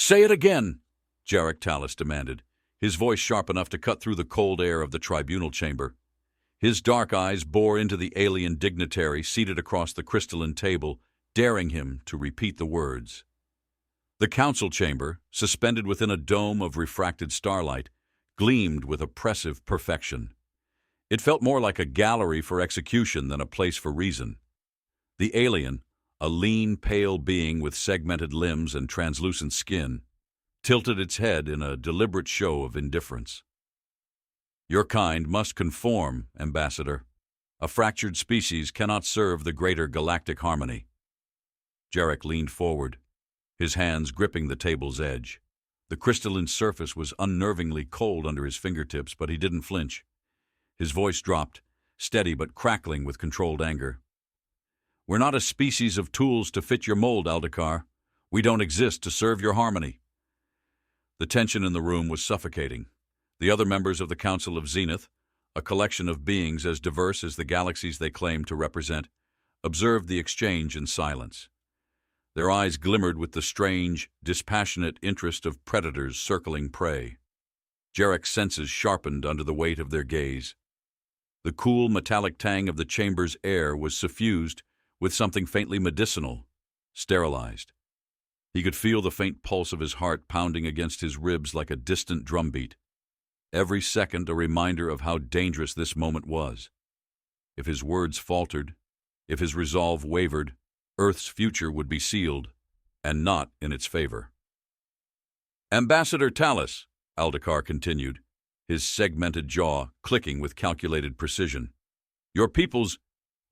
Say it again, Jarek Tallis demanded, his voice sharp enough to cut through the cold air of the tribunal chamber. His dark eyes bore into the alien dignitary seated across the crystalline table, daring him to repeat the words. The council chamber, suspended within a dome of refracted starlight, gleamed with oppressive perfection. It felt more like a gallery for execution than a place for reason. The alien, a lean, pale being with segmented limbs and translucent skin, tilted its head in a deliberate show of indifference. Your kind must conform, Ambassador. A fractured species cannot serve the greater galactic harmony. Jarek leaned forward, his hands gripping the table's edge. The crystalline surface was unnervingly cold under his fingertips, but he didn't flinch. His voice dropped, steady but crackling with controlled anger. We're not a species of tools to fit your mold, Aldekar. We don't exist to serve your harmony. The tension in the room was suffocating. The other members of the Council of Zenith, a collection of beings as diverse as the galaxies they claimed to represent, observed the exchange in silence. Their eyes glimmered with the strange, dispassionate interest of predators circling prey. Jarek's senses sharpened under the weight of their gaze. The cool, metallic tang of the chamber's air was suffused with something faintly medicinal, sterilized. He could feel the faint pulse of his heart pounding against his ribs like a distant drumbeat. Every second a reminder of how dangerous this moment was. If his words faltered, if his resolve wavered, Earth's future would be sealed, and not in its favor. Ambassador Tallis, Aldekar continued, his segmented jaw clicking with calculated precision. Your people's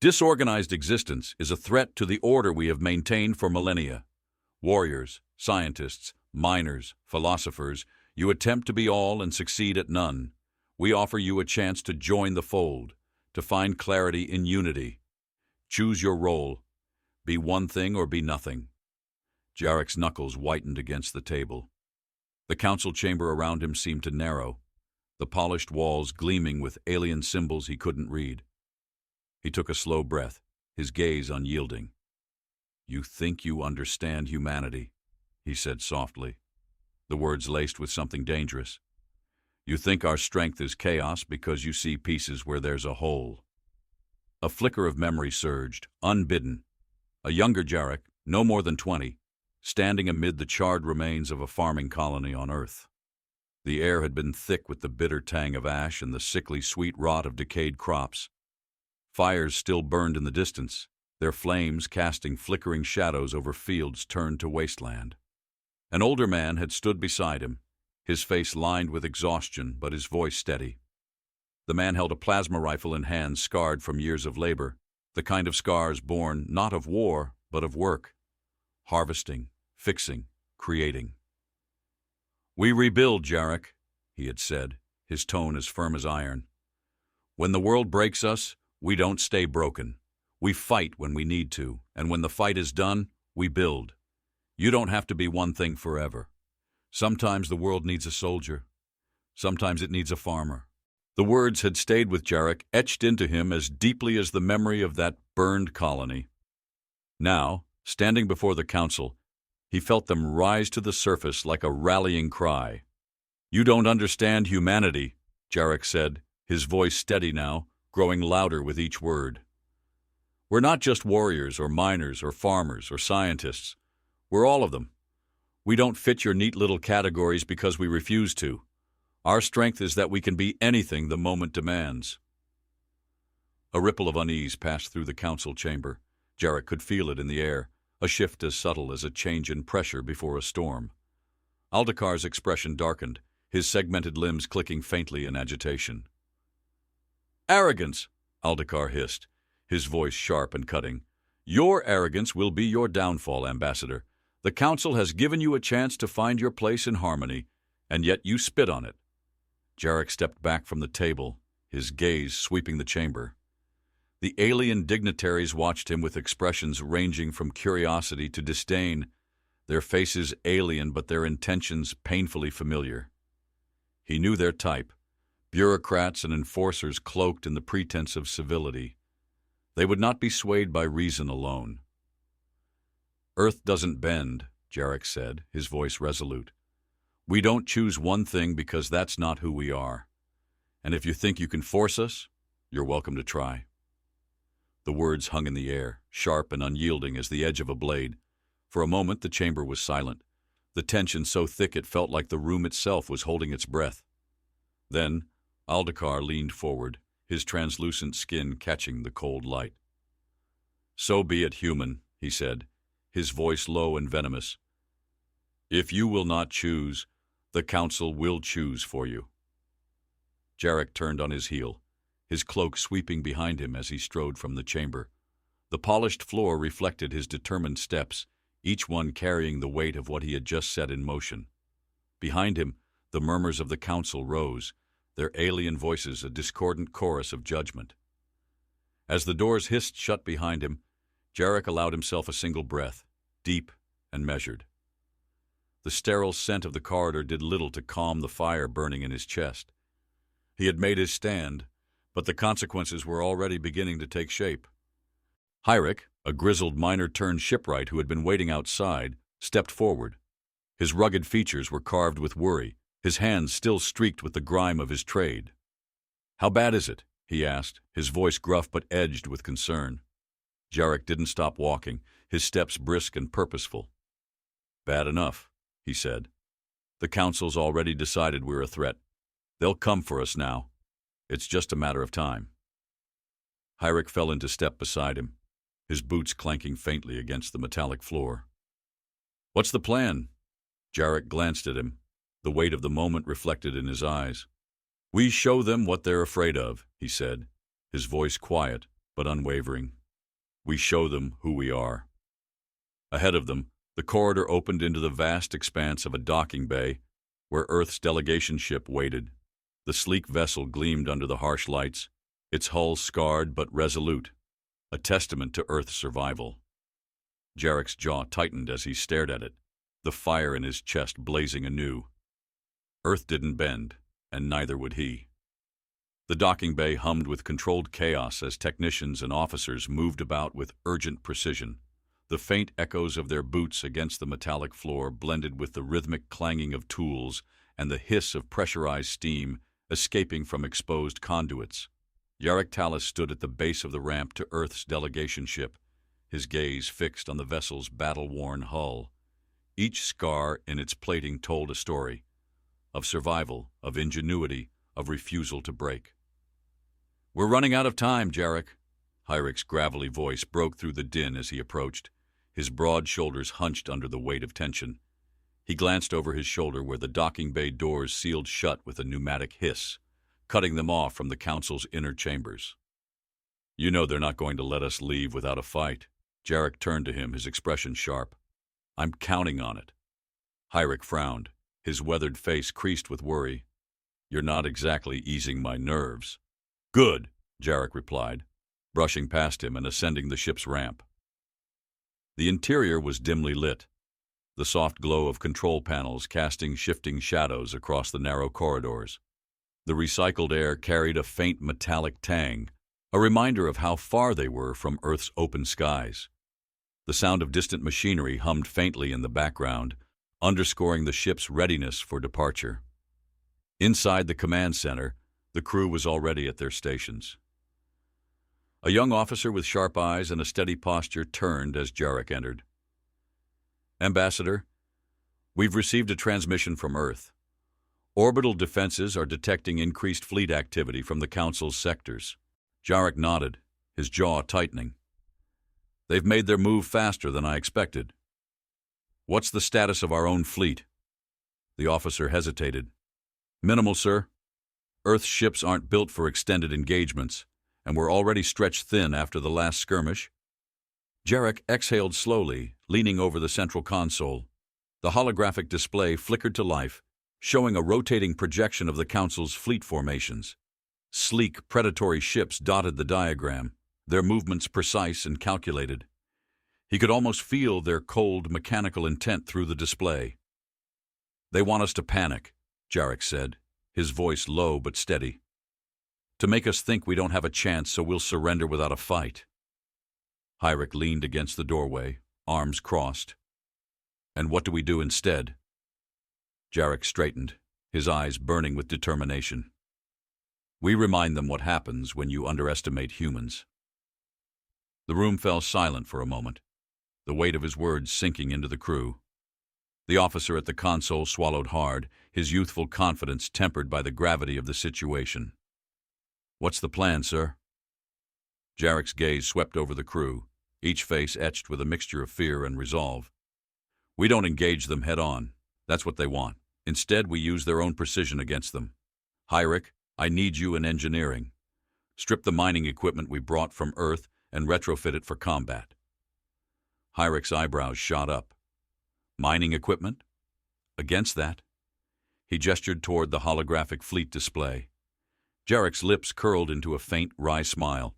disorganized existence is a threat to the order we have maintained for millennia. Warriors, scientists, miners, philosophers, you attempt to be all and succeed at none. We offer you a chance to join the fold, to find clarity in unity. Choose your role. Be one thing or be nothing. Jarek's knuckles whitened against the table. The council chamber around him seemed to narrow, the polished walls gleaming with alien symbols he couldn't read. He took a slow breath, his gaze unyielding. You think you understand humanity, he said softly, the words laced with something dangerous. You think our strength is chaos because you see pieces where there's a hole. A flicker of memory surged, unbidden. A younger Jarek, no more than 20, standing amid the charred remains of a farming colony on Earth. The air had been thick with the bitter tang of ash and the sickly sweet rot of decayed crops. Fires still burned in the distance, their flames casting flickering shadows over fields turned to wasteland. An older man had stood beside him, his face lined with exhaustion but his voice steady. The man held a plasma rifle in hands scarred from years of labor, the kind of scars born not of war but of work, harvesting, fixing, creating. We rebuild, Jarek, he had said, his tone as firm as iron. When the world breaks us, we don't stay broken. We fight when we need to, and when the fight is done, we build. You don't have to be one thing forever. Sometimes the world needs a soldier. Sometimes it needs a farmer. The words had stayed with Jarek, etched into him as deeply as the memory of that burned colony. Now, standing before the council, he felt them rise to the surface like a rallying cry. You don't understand humanity, Jarek said, his voice steady now, growing louder with each word. We're not just warriors or miners or farmers or scientists. We're all of them. We don't fit your neat little categories because we refuse to. Our strength is that we can be anything the moment demands. A ripple of unease passed through the council chamber. Jarek could feel it in the air, a shift as subtle as a change in pressure before a storm. Aldekar's expression darkened, his segmented limbs clicking faintly in agitation. Arrogance, Aldekar hissed, his voice sharp and cutting. Your arrogance will be your downfall, Ambassador. The Council has given you a chance to find your place in harmony, and yet you spit on it. Jarek stepped back from the table, his gaze sweeping the chamber. The alien dignitaries watched him with expressions ranging from curiosity to disdain, their faces alien but their intentions painfully familiar. He knew their type, bureaucrats and enforcers cloaked in the pretense of civility. They would not be swayed by reason alone. Earth doesn't bend, Jarek said, his voice resolute. "We don't choose one thing because that's not who we are. And if you think you can force us, you're welcome to try." The words hung in the air, sharp and unyielding as the edge of a blade. For a moment the chamber was silent, the tension so thick it felt like the room itself was holding its breath. Then Aldekar leaned forward, his translucent skin catching the cold light. "So be it, human," he said, his voice low and venomous. "If you will not choose, the council will choose for you." Jarek turned on his heel, his cloak sweeping behind him as he strode from the chamber. The polished floor reflected his determined steps, each one carrying the weight of what he had just set in motion. Behind him, the murmurs of the council rose, their alien voices a discordant chorus of judgment. As the doors hissed shut behind him, Jarek allowed himself a single breath, deep and measured. The sterile scent of the corridor did little to calm the fire burning in his chest. He had made his stand, but the consequences were already beginning to take shape. Hyrik, a grizzled miner-turned-shipwright who had been waiting outside, stepped forward. His rugged features were carved with worry, his hands still streaked with the grime of his trade. "How bad is it?" he asked, his voice gruff but edged with concern. Jarek didn't stop walking, his steps brisk and purposeful. "Bad enough," he said. "The council's already decided we're a threat. They'll come for us now. It's just a matter of time." Hyrik fell into step beside him, his boots clanking faintly against the metallic floor. "What's the plan?" Jarek glanced at him, the weight of the moment reflected in his eyes. "We show them what they're afraid of," he said, his voice quiet but unwavering. "We show them who we are." Ahead of them, the corridor opened into the vast expanse of a docking bay where Earth's delegation ship waited. The sleek vessel gleamed under the harsh lights, its hull scarred but resolute, a testament to Earth's survival. Jarek's jaw tightened as he stared at it, the fire in his chest blazing anew. Earth didn't bend, and neither would he. The docking bay hummed with controlled chaos as technicians and officers moved about with urgent precision. The faint echoes of their boots against the metallic floor blended with the rhythmic clanging of tools and the hiss of pressurized steam escaping from exposed conduits. Jarek Tallis stood at the base of the ramp to Earth's delegation ship, his gaze fixed on the vessel's battle-worn hull. Each scar in its plating told a story, of survival, of ingenuity, of refusal to break. "We're running out of time, Jarek." Hyrik's gravelly voice broke through the din as he approached, his broad shoulders hunched under the weight of tension. He glanced over his shoulder where the docking bay doors sealed shut with a pneumatic hiss, cutting them off from the council's inner chambers. "You know they're not going to let us leave without a fight." Jarek turned to him, his expression sharp. "I'm counting on it." Hyrik frowned, his weathered face creased with worry. "You're not exactly easing my nerves." "Good," Jarek replied, brushing past him and ascending the ship's ramp. The interior was dimly lit, the soft glow of control panels casting shifting shadows across the narrow corridors. The recycled air carried a faint metallic tang, a reminder of how far they were from Earth's open skies. The sound of distant machinery hummed faintly in the background, underscoring the ship's readiness for departure. Inside the command center, the crew was already at their stations. A young officer with sharp eyes and a steady posture turned as Jarek entered. "Ambassador, we've received a transmission from Earth. Orbital defenses are detecting increased fleet activity from the Council's sectors." Jarek nodded, his jaw tightening. "They've made their move faster than I expected." "What's the status of our own fleet?" The officer hesitated. "Minimal, sir. Earth's ships aren't built for extended engagements, and we're already stretched thin after the last skirmish." Jarek exhaled slowly, leaning over the central console. The holographic display flickered to life, showing a rotating projection of the Council's fleet formations. Sleek, predatory ships dotted the diagram, their movements precise and calculated. He could almost feel their cold, mechanical intent through the display. "They want us to panic," Jarek said, his voice low but steady. "To make us think we don't have a chance, so we'll surrender without a fight." Hyrik leaned against the doorway, arms crossed. And what do we do instead? Jarek straightened, his eyes burning with determination. We remind them what happens when you underestimate humans. The room fell silent for a moment, the weight of his words sinking into the crew. The officer at the console swallowed hard, his youthful confidence tempered by the gravity of the situation. What's the plan, sir? Jarek's gaze swept over the crew, each face etched with a mixture of fear and resolve. We don't engage them head-on. That's what they want. Instead, we use their own precision against them. Hyrick, I need you in engineering. Strip the mining equipment we brought from Earth and retrofit it for combat. Hyrick's eyebrows shot up. Mining equipment? Against that? He gestured toward the holographic fleet display. Jarek's lips curled into a faint, wry smile.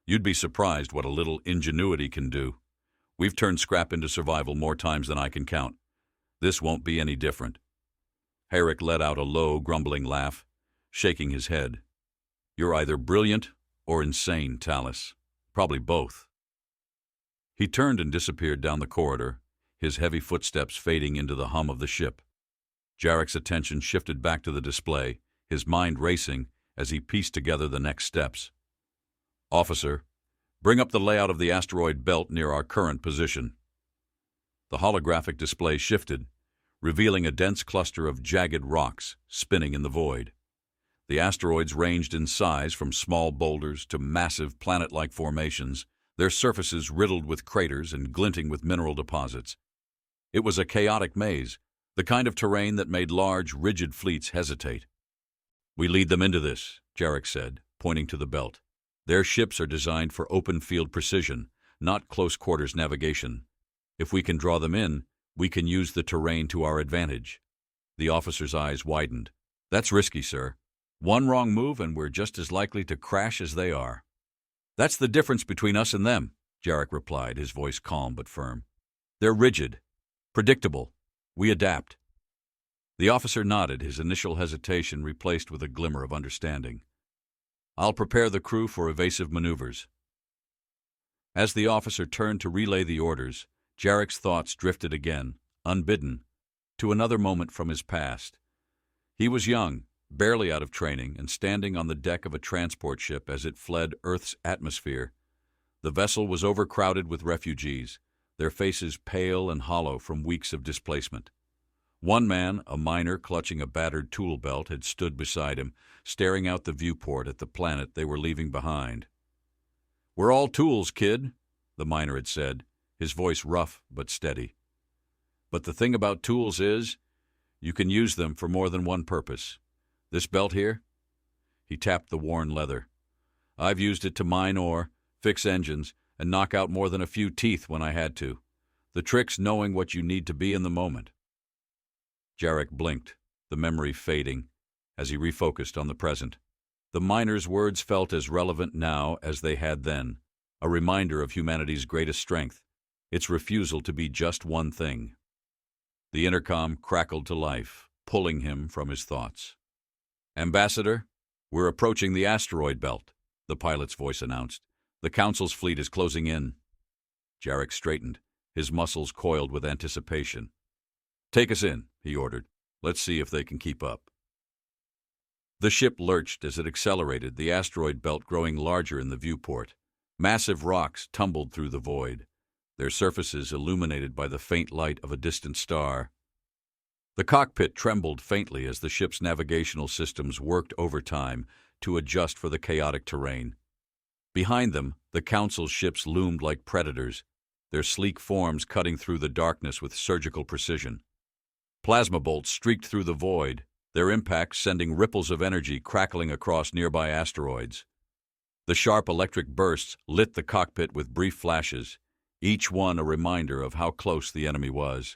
You'd be surprised what a little ingenuity can do. We've turned scrap into survival more times than I can count. This won't be any different. Hyrick let out a low, grumbling laugh, shaking his head. You're either brilliant or insane, Talus. Probably both. He turned and disappeared down the corridor, his heavy footsteps fading into the hum of the ship. Jarek's attention shifted back to the display, his mind racing as he pieced together the next steps. Officer, bring up the layout of the asteroid belt near our current position. The holographic display shifted, revealing a dense cluster of jagged rocks spinning in the void. The asteroids ranged in size from small boulders to massive planet-like formations, their surfaces riddled with craters and glinting with mineral deposits. It was a chaotic maze, the kind of terrain that made large, rigid fleets hesitate. We lead them into this, Jarek said, pointing to the belt. Their ships are designed for open-field precision, not close-quarters navigation. If we can draw them in, we can use the terrain to our advantage. The officer's eyes widened. That's risky, sir. One wrong move and we're just as likely to crash as they are. That's the difference between us and them, Jarek replied, his voice calm but firm. They're rigid, predictable. We adapt. The officer nodded, his initial hesitation replaced with a glimmer of understanding. I'll prepare the crew for evasive maneuvers. As the officer turned to relay the orders, Jarek's thoughts drifted again, unbidden, to another moment from his past. He was young, barely out of training, and standing on the deck of a transport ship as it fled Earth's atmosphere. The vessel was overcrowded with refugees, their faces pale and hollow from weeks of displacement. One man, a miner clutching a battered tool belt, had stood beside him, staring out the viewport at the planet they were leaving behind. We're all tools, kid, the miner had said, his voice rough but steady. But the thing about tools is, you can use them for more than one purpose. This belt here? He tapped the worn leather. I've used it to mine ore, fix engines, and knock out more than a few teeth when I had to. The trick's knowing what you need to be in the moment. Jarek blinked, the memory fading, as he refocused on the present. The miner's words felt as relevant now as they had then, a reminder of humanity's greatest strength, its refusal to be just one thing. The intercom crackled to life, pulling him from his thoughts. Ambassador, we're approaching the asteroid belt, the pilot's voice announced. The Council's fleet is closing in. Jarek straightened, his muscles coiled with anticipation. Take us in, he ordered. Let's see if they can keep up. The ship lurched as it accelerated, the asteroid belt growing larger in the viewport. Massive rocks tumbled through the void, their surfaces illuminated by the faint light of a distant star. The cockpit trembled faintly as the ship's navigational systems worked overtime to adjust for the chaotic terrain. Behind them, the Council's ships loomed like predators, their sleek forms cutting through the darkness with surgical precision. Plasma bolts streaked through the void, their impacts sending ripples of energy crackling across nearby asteroids. The sharp electric bursts lit the cockpit with brief flashes, each one a reminder of how close the enemy was.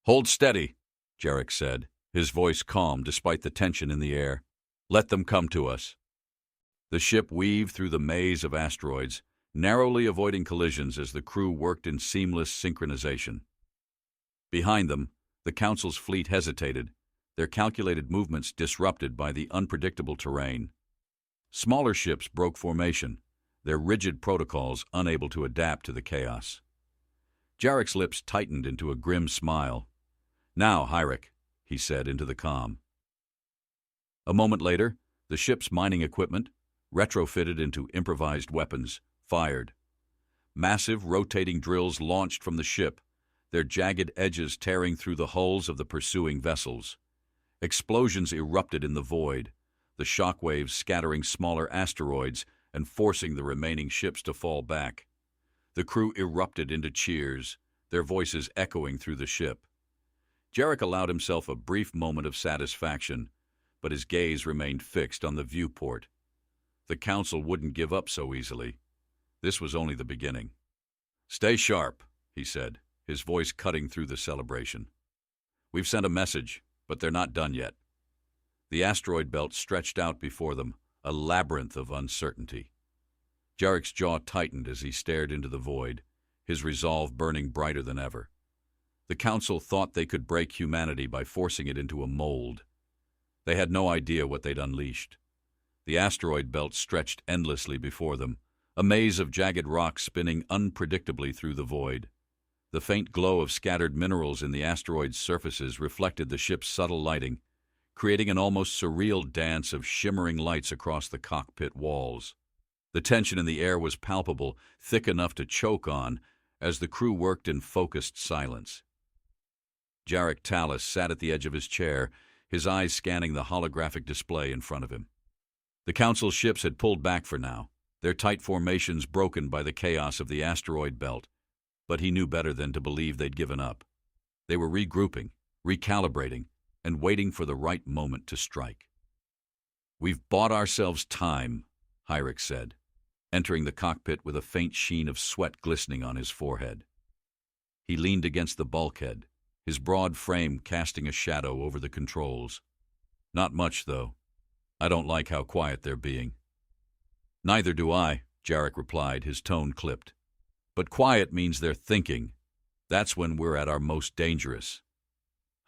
Hold steady, Jarek said, his voice calm despite the tension in the air. Let them come to us. The ship weaved through the maze of asteroids, narrowly avoiding collisions as the crew worked in seamless synchronization. Behind them, the Council's fleet hesitated, their calculated movements disrupted by the unpredictable terrain. Smaller ships broke formation, their rigid protocols unable to adapt to the chaos. Jarek's lips tightened into a grim smile. "Now, Hyrik," he said into the comm. A moment later, the ship's mining equipment, retrofitted into improvised weapons, fired. Massive rotating drills launched from the ship, their jagged edges tearing through the hulls of the pursuing vessels. Explosions erupted in the void, the shock waves scattering smaller asteroids and forcing the remaining ships to fall back. The crew erupted into cheers, their voices echoing through the ship. Jarek allowed himself a brief moment of satisfaction, but his gaze remained fixed on the viewport. The Council wouldn't give up so easily. This was only the beginning. "Stay sharp," he said, his voice cutting through the celebration. "We've sent a message, but they're not done yet." The asteroid belt stretched out before them, a labyrinth of uncertainty. Jarek's jaw tightened as he stared into the void, his resolve burning brighter than ever. The Council thought they could break humanity by forcing it into a mold. They had no idea what they'd unleashed. The asteroid belt stretched endlessly before them, a maze of jagged rocks spinning unpredictably through the void. The faint glow of scattered minerals in the asteroid's surfaces reflected the ship's subtle lighting, creating an almost surreal dance of shimmering lights across the cockpit walls. The tension in the air was palpable, thick enough to choke on, as the crew worked in focused silence. Jarek Tallis sat at the edge of his chair, his eyes scanning the holographic display in front of him. The Council ships had pulled back for now, their tight formations broken by the chaos of the asteroid belt, but he knew better than to believe they'd given up. They were regrouping, recalibrating, and waiting for the right moment to strike. "We've bought ourselves time," Hyrik said, entering the cockpit with a faint sheen of sweat glistening on his forehead. He leaned against the bulkhead, his broad frame casting a shadow over the controls. "Not much, though. I don't like how quiet they're being." "Neither do I," Jarek replied, his tone clipped. "But quiet means they're thinking. That's when we're at our most dangerous."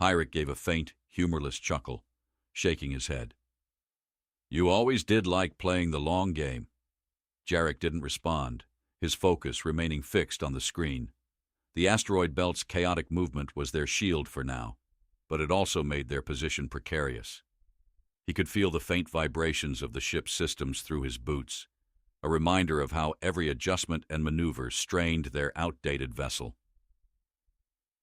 Hyrik gave a faint, humorless chuckle, shaking his head. "You always did like playing the long game." Jarek didn't respond, his focus remaining fixed on the screen. The asteroid belt's chaotic movement was their shield for now, but it also made their position precarious. He could feel the faint vibrations of the ship's systems through his boots, a reminder of how every adjustment and maneuver strained their outdated vessel.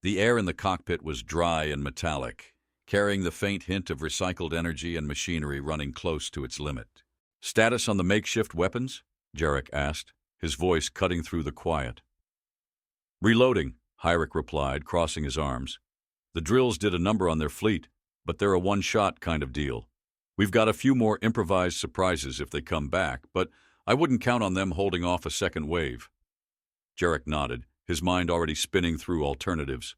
The air in the cockpit was dry and metallic, carrying the faint hint of recycled energy and machinery running close to its limit. "Status on the makeshift weapons?" Jarek asked, his voice cutting through the quiet. "Reloading," Hyrik replied, crossing his arms. "The drills did a number on their fleet, but they're a one-shot kind of deal. We've got a few more improvised surprises if they come back, but I wouldn't count on them holding off a second wave." Jarek nodded, his mind already spinning through alternatives.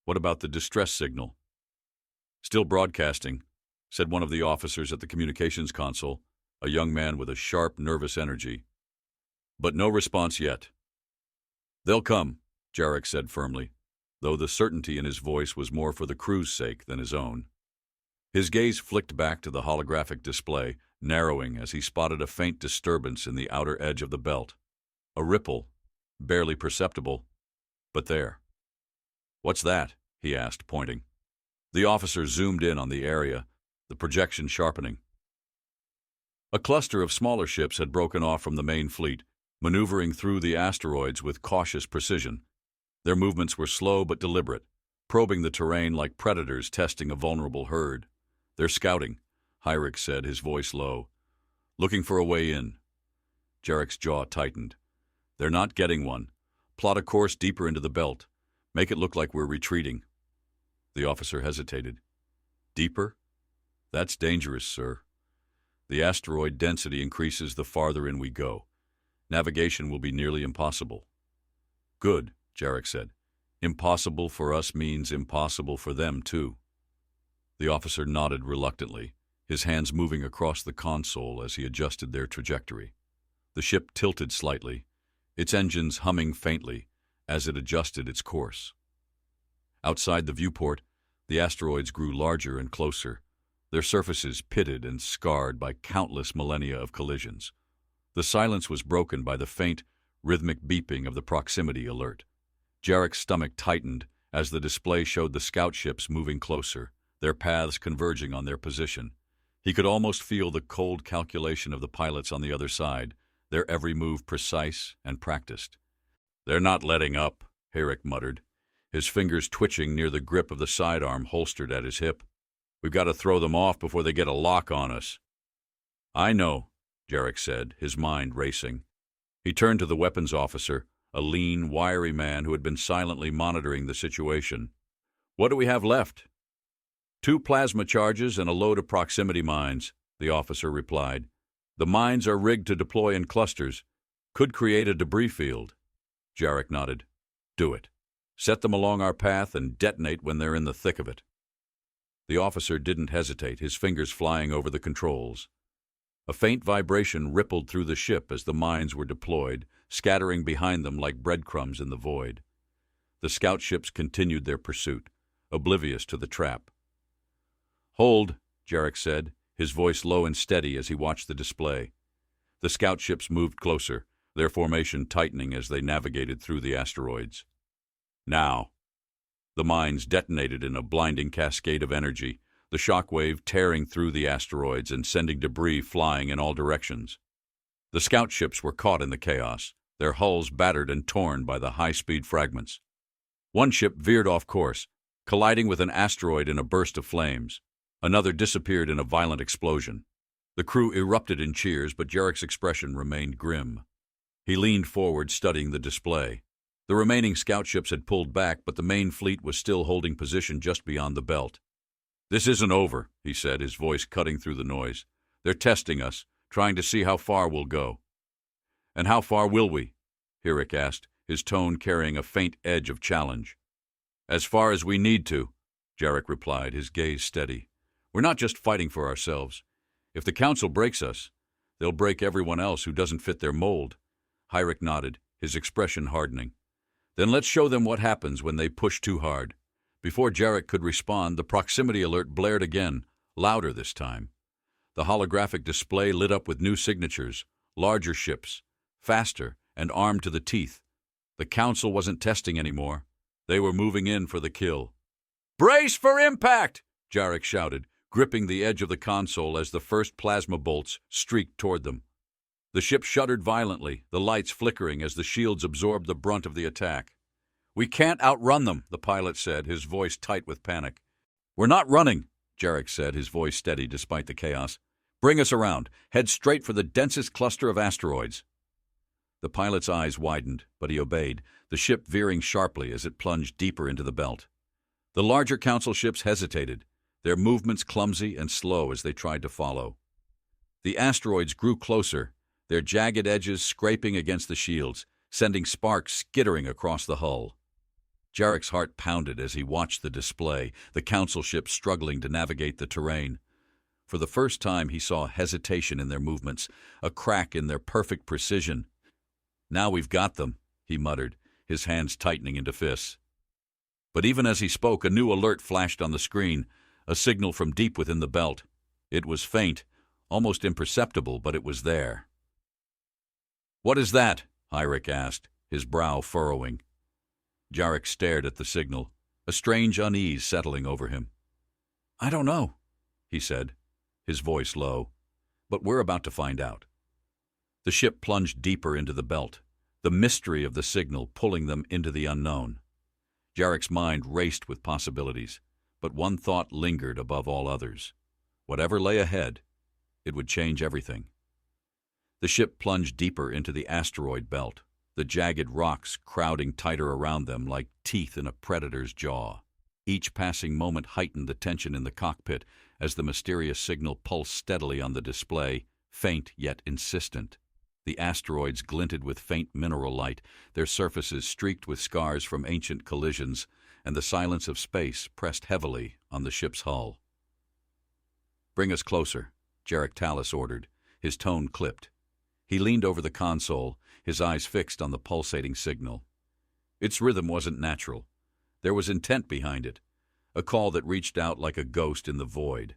"What about the distress signal?" "Still broadcasting," said one of the officers at the communications console, a young man with a sharp, nervous energy. "But no response yet." "They'll come," Jarek said firmly, though the certainty in his voice was more for the crew's sake than his own. His gaze flicked back to the holographic display, narrowing as he spotted a faint disturbance in the outer edge of the belt. A ripple, barely perceptible, but there. "What's that?" he asked, pointing. The officer zoomed in on the area, the projection sharpening. A cluster of smaller ships had broken off from the main fleet, maneuvering through the asteroids with cautious precision. Their movements were slow but deliberate, probing the terrain like predators testing a vulnerable herd. "They're scouting," Hyrik said, his voice low. "Looking for a way in." Jarek's jaw tightened. "They're not getting one. Plot a course deeper into the belt. Make it look like we're retreating." The officer hesitated. "Deeper? That's dangerous, sir. The asteroid density increases the farther in we go. Navigation will be nearly impossible." "Good," Jarek said. "Impossible for us means impossible for them, too." The officer nodded reluctantly, his hands moving across the console as he adjusted their trajectory. The ship tilted slightly, its engines humming faintly as it adjusted its course. Outside the viewport, the asteroids grew larger and closer, their surfaces pitted and scarred by countless millennia of collisions. The silence was broken by the faint, rhythmic beeping of the proximity alert. Jarek's stomach tightened as the display showed the scout ships moving closer, their paths converging on their position. He could almost feel the cold calculation of the pilots on the other side, their every move precise and practiced. "They're not letting up," Herrick muttered, his fingers twitching near the grip of the sidearm holstered at his hip. "We've got to throw them off before they get a lock on us." "I know," Jarek said, his mind racing. He turned to the weapons officer, a lean, wiry man who had been silently monitoring the situation. "What do we have left?" "2 plasma charges and a load of proximity mines," the officer replied. "The mines are rigged to deploy in clusters. Could create a debris field." Jarek nodded. "Do it. Set them along our path and detonate when they're in the thick of it." The officer didn't hesitate, his fingers flying over the controls. A faint vibration rippled through the ship as the mines were deployed, scattering behind them like breadcrumbs in the void. The scout ships continued their pursuit, oblivious to the trap. "Hold," Jarek said, his voice low and steady as he watched the display. The scout ships moved closer, their formation tightening as they navigated through the asteroids. "Now." The mines detonated in a blinding cascade of energy, the shockwave tearing through the asteroids and sending debris flying in all directions. The scout ships were caught in the chaos, their hulls battered and torn by the high-speed fragments. One ship veered off course, colliding with an asteroid in a burst of flames. Another disappeared in a violent explosion. The crew erupted in cheers, but Jarek's expression remained grim. He leaned forward, studying the display. The remaining scout ships had pulled back, but the main fleet was still holding position just beyond the belt. "This isn't over," he said, his voice cutting through the noise. "They're testing us, trying to see how far we'll go." "And how far will we?" Herrick asked, his tone carrying a faint edge of challenge. "As far as we need to," Jarek replied, his gaze steady. "We're not just fighting for ourselves. If the Council breaks us, they'll break everyone else who doesn't fit their mold." Herrick nodded, his expression hardening. "Then let's show them what happens when they push too hard." Before Jarek could respond, the proximity alert blared again, louder this time. The holographic display lit up with new signatures, larger ships, faster and armed to the teeth. The Council wasn't testing anymore. They were moving in for the kill. "Brace for impact!" Jarek shouted, gripping the edge of the console as the first plasma bolts streaked toward them. The ship shuddered violently, the lights flickering as the shields absorbed the brunt of the attack. "We can't outrun them," the pilot said, his voice tight with panic. "We're not running," Jarek said, his voice steady despite the chaos. "Bring us around. Head straight for the densest cluster of asteroids." The pilot's eyes widened, but he obeyed, the ship veering sharply as it plunged deeper into the belt. The larger Council ships hesitated, their movements clumsy and slow as they tried to follow. The asteroids grew closer, their jagged edges scraping against the shields, sending sparks skittering across the hull. Jarek's heart pounded as he watched the display, the Council ships struggling to navigate the terrain. For the first time he saw hesitation in their movements, a crack in their perfect precision. "Now we've got them," he muttered, his hands tightening into fists. But even as he spoke, a new alert flashed on the screen, a signal from deep within the belt. It was faint, almost imperceptible, but it was there. "What is that?" Herrick asked, his brow furrowing. Jarek stared at the signal, a strange unease settling over him. "I don't know," he said, his voice low, "but we're about to find out." The ship plunged deeper into the belt, the mystery of the signal pulling them into the unknown. Jarek's mind raced with possibilities, but one thought lingered above all others. Whatever lay ahead, it would change everything. The ship plunged deeper into the asteroid belt, the jagged rocks crowding tighter around them like teeth in a predator's jaw. Each passing moment heightened the tension in the cockpit as the mysterious signal pulsed steadily on the display, faint yet insistent. The asteroids glinted with faint mineral light, their surfaces streaked with scars from ancient collisions, and the silence of space pressed heavily on the ship's hull. "Bring us closer," Jarek Tallis ordered, his tone clipped. He leaned over the console, his eyes fixed on the pulsating signal. Its rhythm wasn't natural. There was intent behind it, a call that reached out like a ghost in the void.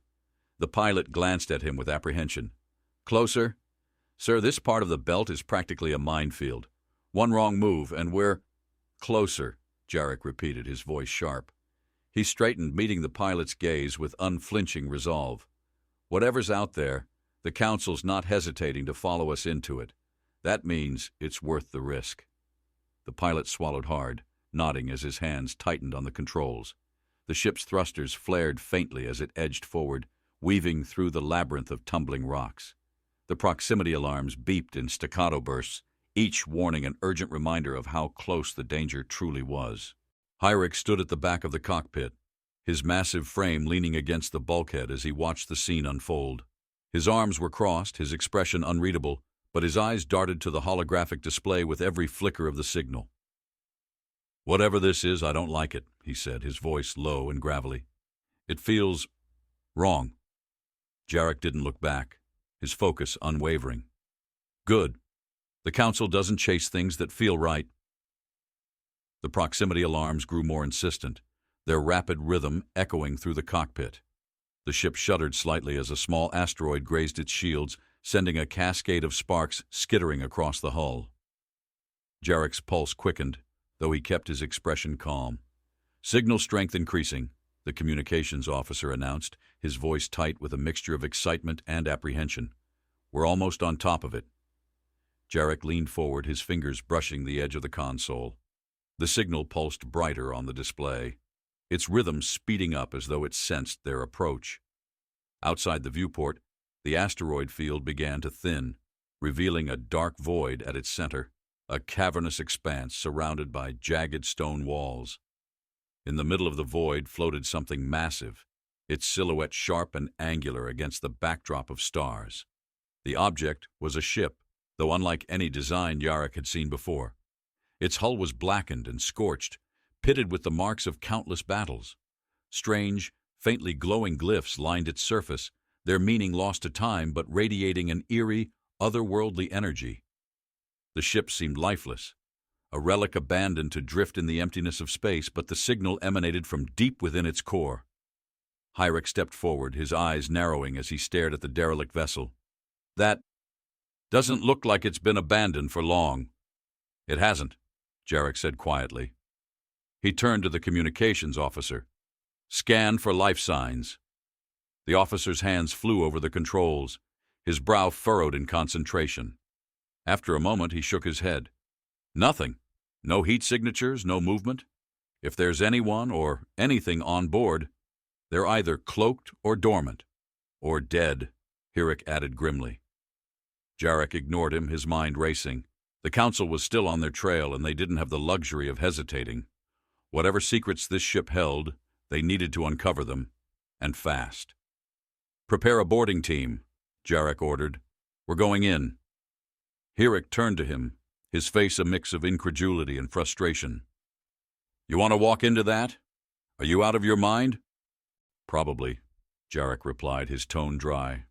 The pilot glanced at him with apprehension. "Closer? Sir, this part of the belt is practically a minefield. One wrong move, and we're—" "Closer," Jarek repeated, his voice sharp. He straightened, meeting the pilot's gaze with unflinching resolve. Whatever's out there, the Council's not hesitating to follow us into it. That means it's worth the risk. The pilot swallowed hard, nodding as his hands tightened on the controls. The ship's thrusters flared faintly as it edged forward, weaving through the labyrinth of tumbling rocks. The proximity alarms beeped in staccato bursts, each warning an urgent reminder of how close the danger truly was. Hyrick stood at the back of the cockpit, his massive frame leaning against the bulkhead as he watched the scene unfold. His arms were crossed, his expression unreadable, but his eyes darted to the holographic display with every flicker of the signal. "Whatever this is, I don't like it," he said, his voice low and gravelly. "It feels wrong." Jarek didn't look back, his focus unwavering. "Good. The Council doesn't chase things that feel right." The proximity alarms grew more insistent, their rapid rhythm echoing through the cockpit. The ship shuddered slightly as a small asteroid grazed its shields, sending a cascade of sparks skittering across the hull. Jarek's pulse quickened, though he kept his expression calm. "Signal strength increasing," the communications officer announced, his voice tight with a mixture of excitement and apprehension. "We're almost on top of it." Jarek leaned forward, his fingers brushing the edge of the console. The signal pulsed brighter on the display, its rhythm speeding up as though it sensed their approach. Outside the viewport, the asteroid field began to thin, revealing a dark void at its center, a cavernous expanse surrounded by jagged stone walls. In the middle of the void floated something massive, its silhouette sharp and angular against the backdrop of stars. The object was a ship, though unlike any design Jarek had seen before. Its hull was blackened and scorched, pitted with the marks of countless battles. Strange, faintly glowing glyphs lined its surface, their meaning lost to time but radiating an eerie, otherworldly energy. The ship seemed lifeless, a relic abandoned to drift in the emptiness of space, but the signal emanated from deep within its core. Hyrick stepped forward, his eyes narrowing as he stared at the derelict vessel. "That doesn't look like it's been abandoned for long." "It hasn't," Jarek said quietly. He turned to the communications officer. "Scan for life signs." The officer's hands flew over the controls, his brow furrowed in concentration. After a moment, he shook his head. "Nothing. No heat signatures, no movement. If there's anyone or anything on board, they're either cloaked or dormant. Or dead," Hyrick added grimly. Jarek ignored him, his mind racing. The Council was still on their trail, and they didn't have the luxury of hesitating. Whatever secrets this ship held, they needed to uncover them, and fast. "Prepare a boarding team," Jarek ordered. "We're going in." Hyrick turned to him, his face a mix of incredulity and frustration. "You want to walk into that? Are you out of your mind?" "Probably," Jarek replied, his tone dry.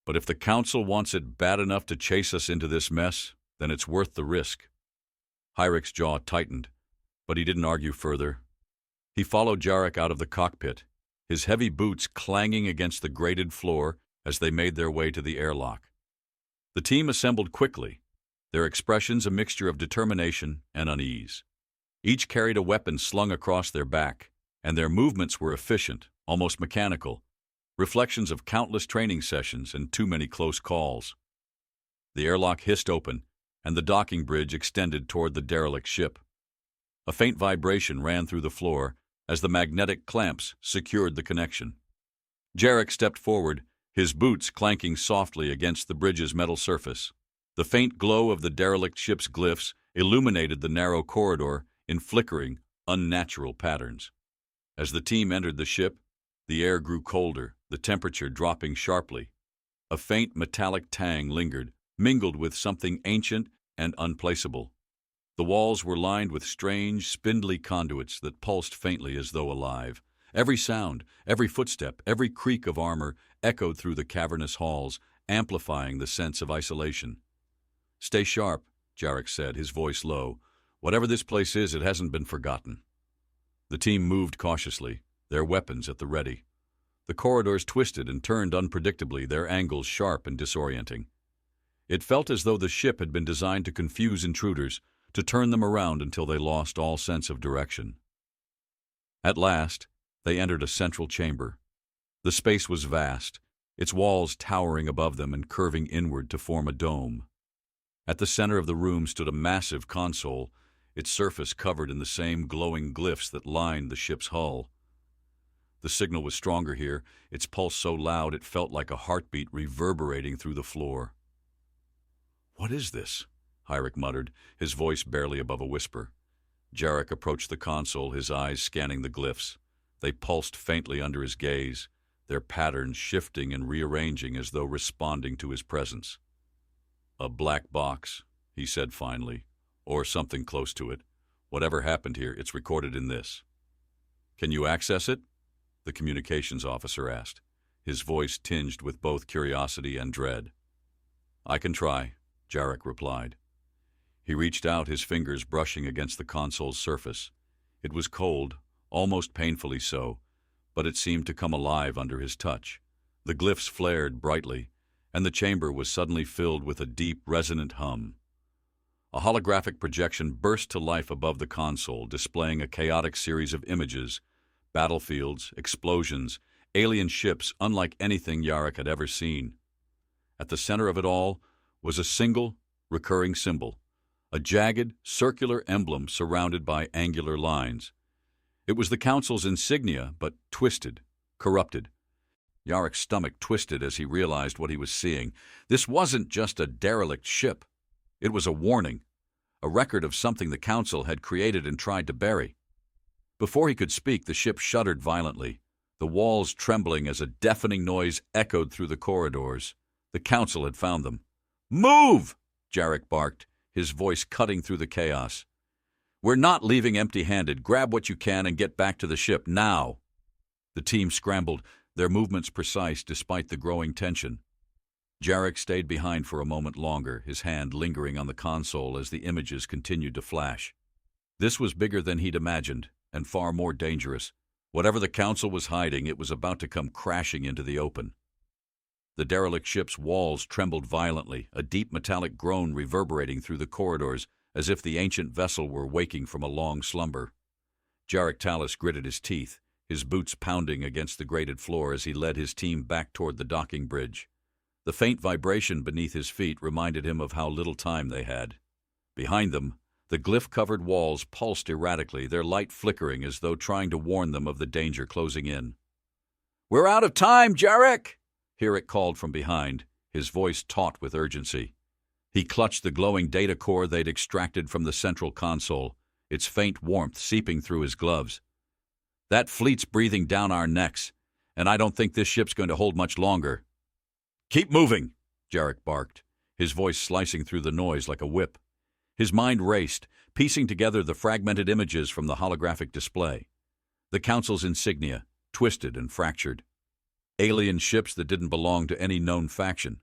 "But if the Council wants it bad enough to chase us into this mess, then it's worth the risk." Hyrick's jaw tightened, but he didn't argue further. He followed Jarek out of the cockpit, his heavy boots clanging against the grated floor as they made their way to the airlock. The team assembled quickly, their expressions a mixture of determination and unease. Each carried a weapon slung across their back, and their movements were efficient, almost mechanical, reflections of countless training sessions and too many close calls. The airlock hissed open, and the docking bridge extended toward the derelict ship. A faint vibration ran through the floor as the magnetic clamps secured the connection. Jarek stepped forward, his boots clanking softly against the bridge's metal surface. The faint glow of the derelict ship's glyphs illuminated the narrow corridor in flickering, unnatural patterns. As the team entered the ship, the air grew colder, the temperature dropping sharply. A faint metallic tang lingered, mingled with something ancient and unplaceable. The walls were lined with strange, spindly conduits that pulsed faintly as though alive. Every sound, every footstep, every creak of armor echoed through the cavernous halls, amplifying the sense of isolation. "Stay sharp," Jarek said, his voice low. "Whatever this place is, it hasn't been forgotten." The team moved cautiously, their weapons at the ready. The corridors twisted and turned unpredictably, their angles sharp and disorienting. It felt as though the ship had been designed to confuse intruders, to turn them around until they lost all sense of direction. At last, they entered a central chamber. The space was vast, its walls towering above them and curving inward to form a dome. At the center of the room stood a massive console, its surface covered in the same glowing glyphs that lined the ship's hull. The signal was stronger here, its pulse so loud it felt like a heartbeat reverberating through the floor. "What is this?" Hyrick muttered, his voice barely above a whisper. Jarek approached the console, his eyes scanning the glyphs. They pulsed faintly under his gaze, their patterns shifting and rearranging as though responding to his presence. "A black box," he said finally, "or something close to it. Whatever happened here, it's recorded in this." "Can you access it?" the communications officer asked, his voice tinged with both curiosity and dread. "I can try," Jarek replied. He reached out, his fingers brushing against the console's surface. It was cold, almost painfully so, but it seemed to come alive under his touch. The glyphs flared brightly, and the chamber was suddenly filled with a deep, resonant hum. A holographic projection burst to life above the console, displaying a chaotic series of images, battlefields, explosions, alien ships unlike anything Jarek had ever seen. At the center of it all was a single, recurring symbol, a jagged, circular emblem surrounded by angular lines. It was the Council's insignia, but twisted, corrupted. Yarek's stomach twisted as he realized what he was seeing. This wasn't just a derelict ship. It was a warning, a record of something the Council had created and tried to bury. Before he could speak, the ship shuddered violently, the walls trembling as a deafening noise echoed through the corridors. The Council had found them. "Move!" Jarek barked, his voice cutting through the chaos. "We're not leaving empty-handed. Grab what you can and get back to the ship, now!" The team scrambled, their movements precise despite the growing tension. Jarek stayed behind for a moment longer, his hand lingering on the console as the images continued to flash. This was bigger than he'd imagined, and far more dangerous. Whatever the Council was hiding, it was about to come crashing into the open. The derelict ship's walls trembled violently, a deep metallic groan reverberating through the corridors as if the ancient vessel were waking from a long slumber. Jarek Tallis gritted his teeth, his boots pounding against the grated floor as he led his team back toward the docking bridge. The faint vibration beneath his feet reminded him of how little time they had. Behind them, the glyph-covered walls pulsed erratically, their light flickering as though trying to warn them of the danger closing in. "We're out of time, Jarek!" Hyrick called from behind, his voice taut with urgency. He clutched the glowing data core they'd extracted from the central console, its faint warmth seeping through his gloves. "That fleet's breathing down our necks, and I don't think this ship's going to hold much longer." "Keep moving!" Jarek barked, his voice slicing through the noise like a whip. His mind raced, piecing together the fragmented images from the holographic display. The Council's insignia, twisted and fractured. Alien ships that didn't belong to any known faction.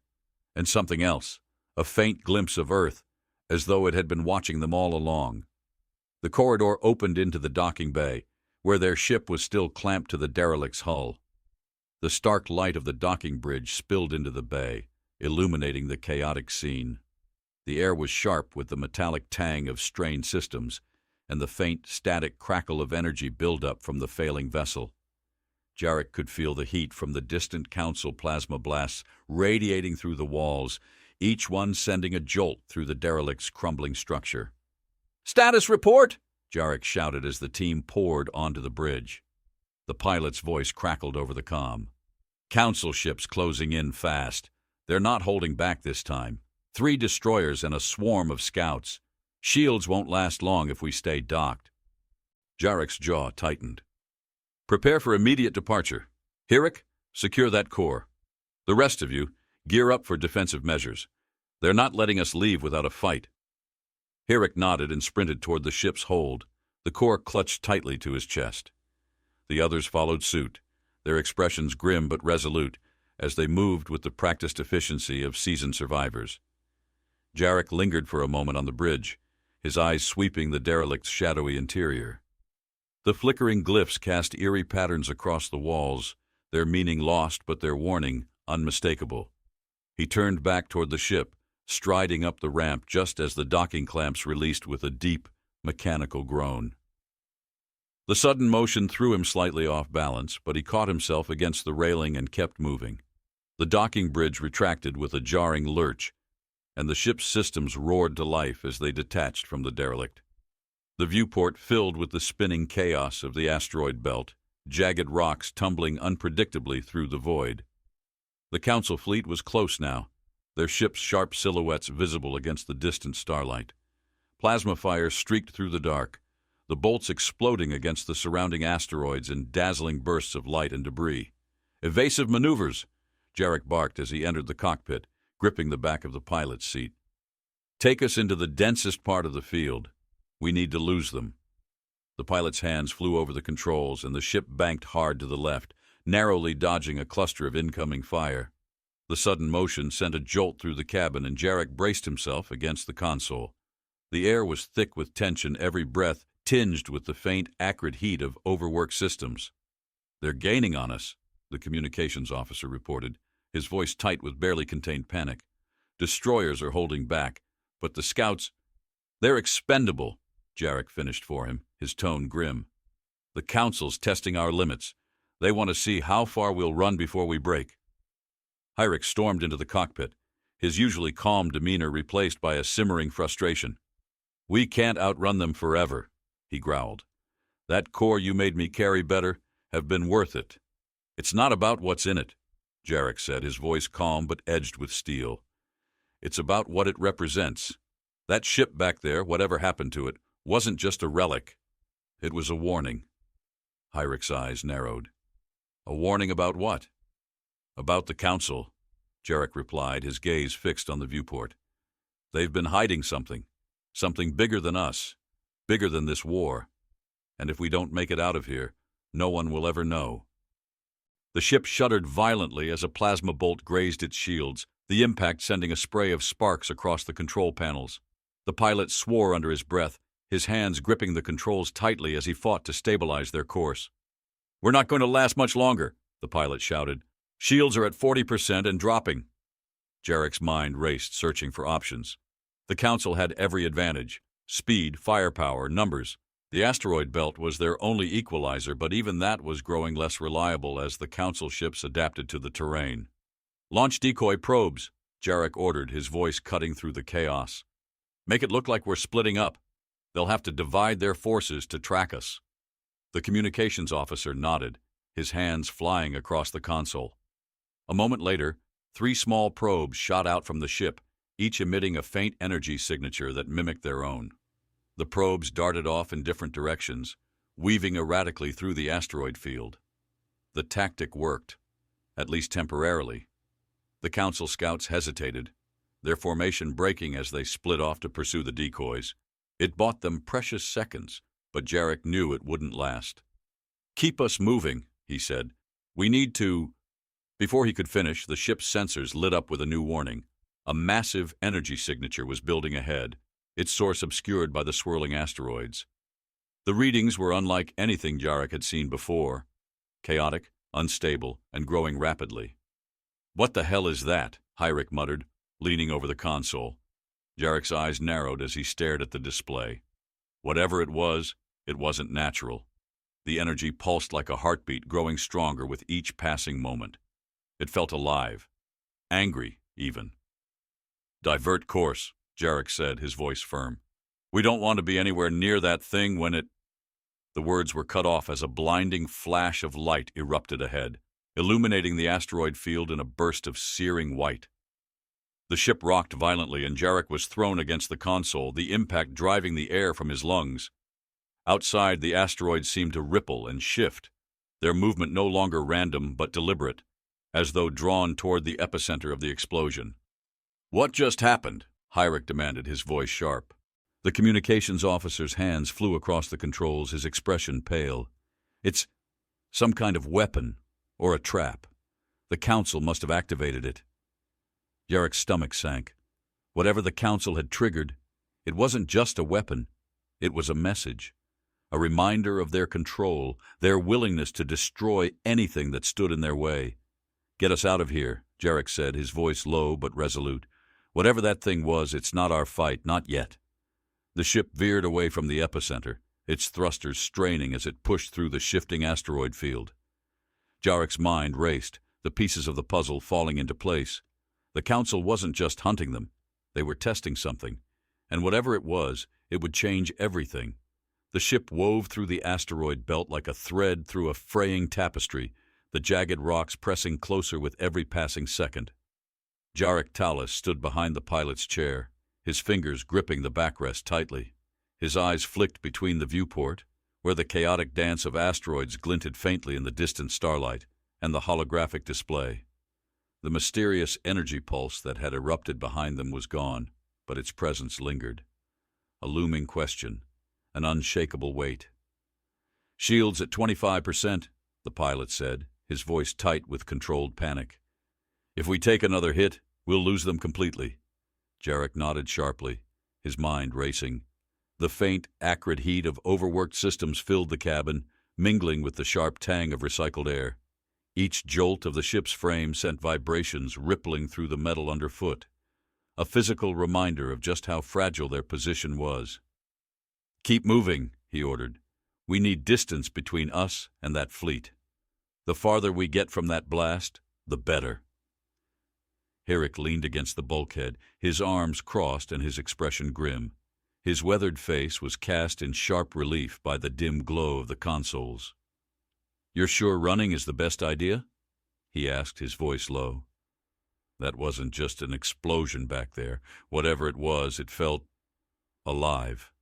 And something else, a faint glimpse of Earth, as though it had been watching them all along. The corridor opened into the docking bay, where their ship was still clamped to the derelict's hull. The stark light of the docking bridge spilled into the bay, illuminating the chaotic scene. The air was sharp with the metallic tang of strained systems, and the faint, static crackle of energy buildup from the failing vessel. Jarek could feel the heat from the distant Council plasma blasts radiating through the walls, each one sending a jolt through the derelict's crumbling structure. "Status report!" Jarek shouted as the team poured onto the bridge. The pilot's voice crackled over the comm. "Council ships closing in fast. They're not holding back this time. 3 destroyers and a swarm of scouts. Shields won't last long if we stay docked." Jarek's jaw tightened. "Prepare for immediate departure. Hyrick, secure that core. The rest of you, gear up for defensive measures. They're not letting us leave without a fight." Hyrick nodded and sprinted toward the ship's hold, the core clutched tightly to his chest. The others followed suit, their expressions grim but resolute, as they moved with the practiced efficiency of seasoned survivors. Jarek lingered for a moment on the bridge, his eyes sweeping the derelict's shadowy interior. The flickering glyphs cast eerie patterns across the walls, their meaning lost but their warning unmistakable. He turned back toward the ship, striding up the ramp just as the docking clamps released with a deep, mechanical groan. The sudden motion threw him slightly off balance, but he caught himself against the railing and kept moving. The docking bridge retracted with a jarring lurch, and the ship's systems roared to life as they detached from the derelict. The viewport filled with the spinning chaos of the asteroid belt, jagged rocks tumbling unpredictably through the void. The Council fleet was close now, their ship's sharp silhouettes visible against the distant starlight. Plasma fire streaked through the dark, the bolts exploding against the surrounding asteroids in dazzling bursts of light and debris. "Evasive maneuvers!" Jarek barked as he entered the cockpit, gripping the back of the pilot's seat. "Take us into the densest part of the field. We need to lose them." The pilot's hands flew over the controls, and the ship banked hard to the left, narrowly dodging a cluster of incoming fire. The sudden motion sent a jolt through the cabin, and Jarek braced himself against the console. The air was thick with tension, every breath tinged with the faint, acrid heat of overworked systems. "They're gaining on us," the communications officer reported, his voice tight with barely contained panic. "Destroyers are holding back, but the scouts, they're expendable," Jarek finished for him, his tone grim. "The Council's testing our limits. They want to see how far we'll run before we break." Hyrick stormed into the cockpit, his usually calm demeanor replaced by a simmering frustration. "We can't outrun them forever," he growled. "That core you made me carry better have been worth it." "It's not about what's in it," Jarek said, his voice calm but edged with steel. "It's about what it represents. That ship back there, whatever happened to it, wasn't just a relic. It was a warning." Hyrick's eyes narrowed. "A warning about what?" "About the Council," Jarek replied, his gaze fixed on the viewport. "They've been hiding something bigger than us, bigger than this war. And if we don't make it out of here, no one will ever know." The ship shuddered violently as a plasma bolt grazed its shields, the impact sending a spray of sparks across the control panels. The pilot swore under his breath, his hands gripping the controls tightly as he fought to stabilize their course. "We're not going to last much longer," the pilot shouted. "Shields are at 40% and dropping." Jarek's mind raced, searching for options. The Council had every advantage: speed, firepower, numbers. The asteroid belt was their only equalizer, but even that was growing less reliable as the Council ships adapted to the terrain. "Launch decoy probes," Jarek ordered, his voice cutting through the chaos. "Make it look like we're splitting up. They'll have to divide their forces to track us." The communications officer nodded, his hands flying across the console. A moment later, 3 small probes shot out from the ship, each emitting a faint energy signature that mimicked their own. The probes darted off in different directions, weaving erratically through the asteroid field. The tactic worked, at least temporarily. The Council scouts hesitated, their formation breaking as they split off to pursue the decoys. It bought them precious seconds, but Jarek knew it wouldn't last. "Keep us moving," he said. "We need to—" Before he could finish, the ship's sensors lit up with a new warning. A massive energy signature was building ahead, its source obscured by the swirling asteroids. The readings were unlike anything Jarek had seen before: chaotic, unstable, and growing rapidly. "What the hell is that?" Hyrick muttered, leaning over the console. Jarek's eyes narrowed as he stared at the display. Whatever it wasn't natural. The energy pulsed like a heartbeat, growing stronger with each passing moment. It felt alive, angry even. "Divert course," Jarek said, his voice firm. "We don't want to be anywhere near that thing when it—" The words were cut off as a blinding flash of light erupted ahead, illuminating the asteroid field in a burst of searing white. The ship rocked violently, and Jarek was thrown against the console, the impact driving the air from his lungs. Outside, the asteroids seemed to ripple and shift, their movement no longer random but deliberate, as though drawn toward the epicenter of the explosion. "What just happened?" Hyrick demanded, his voice sharp. The communications officer's hands flew across the controls, his expression pale. "It's some kind of weapon, or a trap. The Council must have activated it." Jarek's stomach sank. Whatever the Council had triggered, it wasn't just a weapon. It was a message, a reminder of their control, their willingness to destroy anything that stood in their way. "Get us out of here," Jarek said, his voice low but resolute. Whatever that thing was, it's not our fight, not yet. The ship veered away from the epicenter, its thrusters straining as it pushed through the shifting asteroid field. Jarek's mind raced, the pieces of the puzzle falling into place. The Council wasn't just hunting them. They were testing something. And whatever it was, it would change everything. The ship wove through the asteroid belt like a thread through a fraying tapestry, the jagged rocks pressing closer with every passing second. Jarek Tallis stood behind the pilot's chair, his fingers gripping the backrest tightly. His eyes flicked between the viewport, where the chaotic dance of asteroids glinted faintly in the distant starlight, and the holographic display. The mysterious energy pulse that had erupted behind them was gone, but its presence lingered. A looming question, an unshakable weight. "Shields at 25%, the pilot said, his voice tight with controlled panic. "If we take another hit, we'll lose them completely." Jarek nodded sharply, his mind racing. The faint, acrid heat of overworked systems filled the cabin, mingling with the sharp tang of recycled air. Each jolt of the ship's frame sent vibrations rippling through the metal underfoot, a physical reminder of just how fragile their position was. "Keep moving," he ordered. "We need distance between us and that fleet. The farther we get from that blast, the better." Herrick leaned against the bulkhead, his arms crossed and his expression grim. His weathered face was cast in sharp relief by the dim glow of the consoles. "You're sure running is the best idea?" he asked, his voice low. That wasn't just an explosion back there. Whatever it was, it felt alive.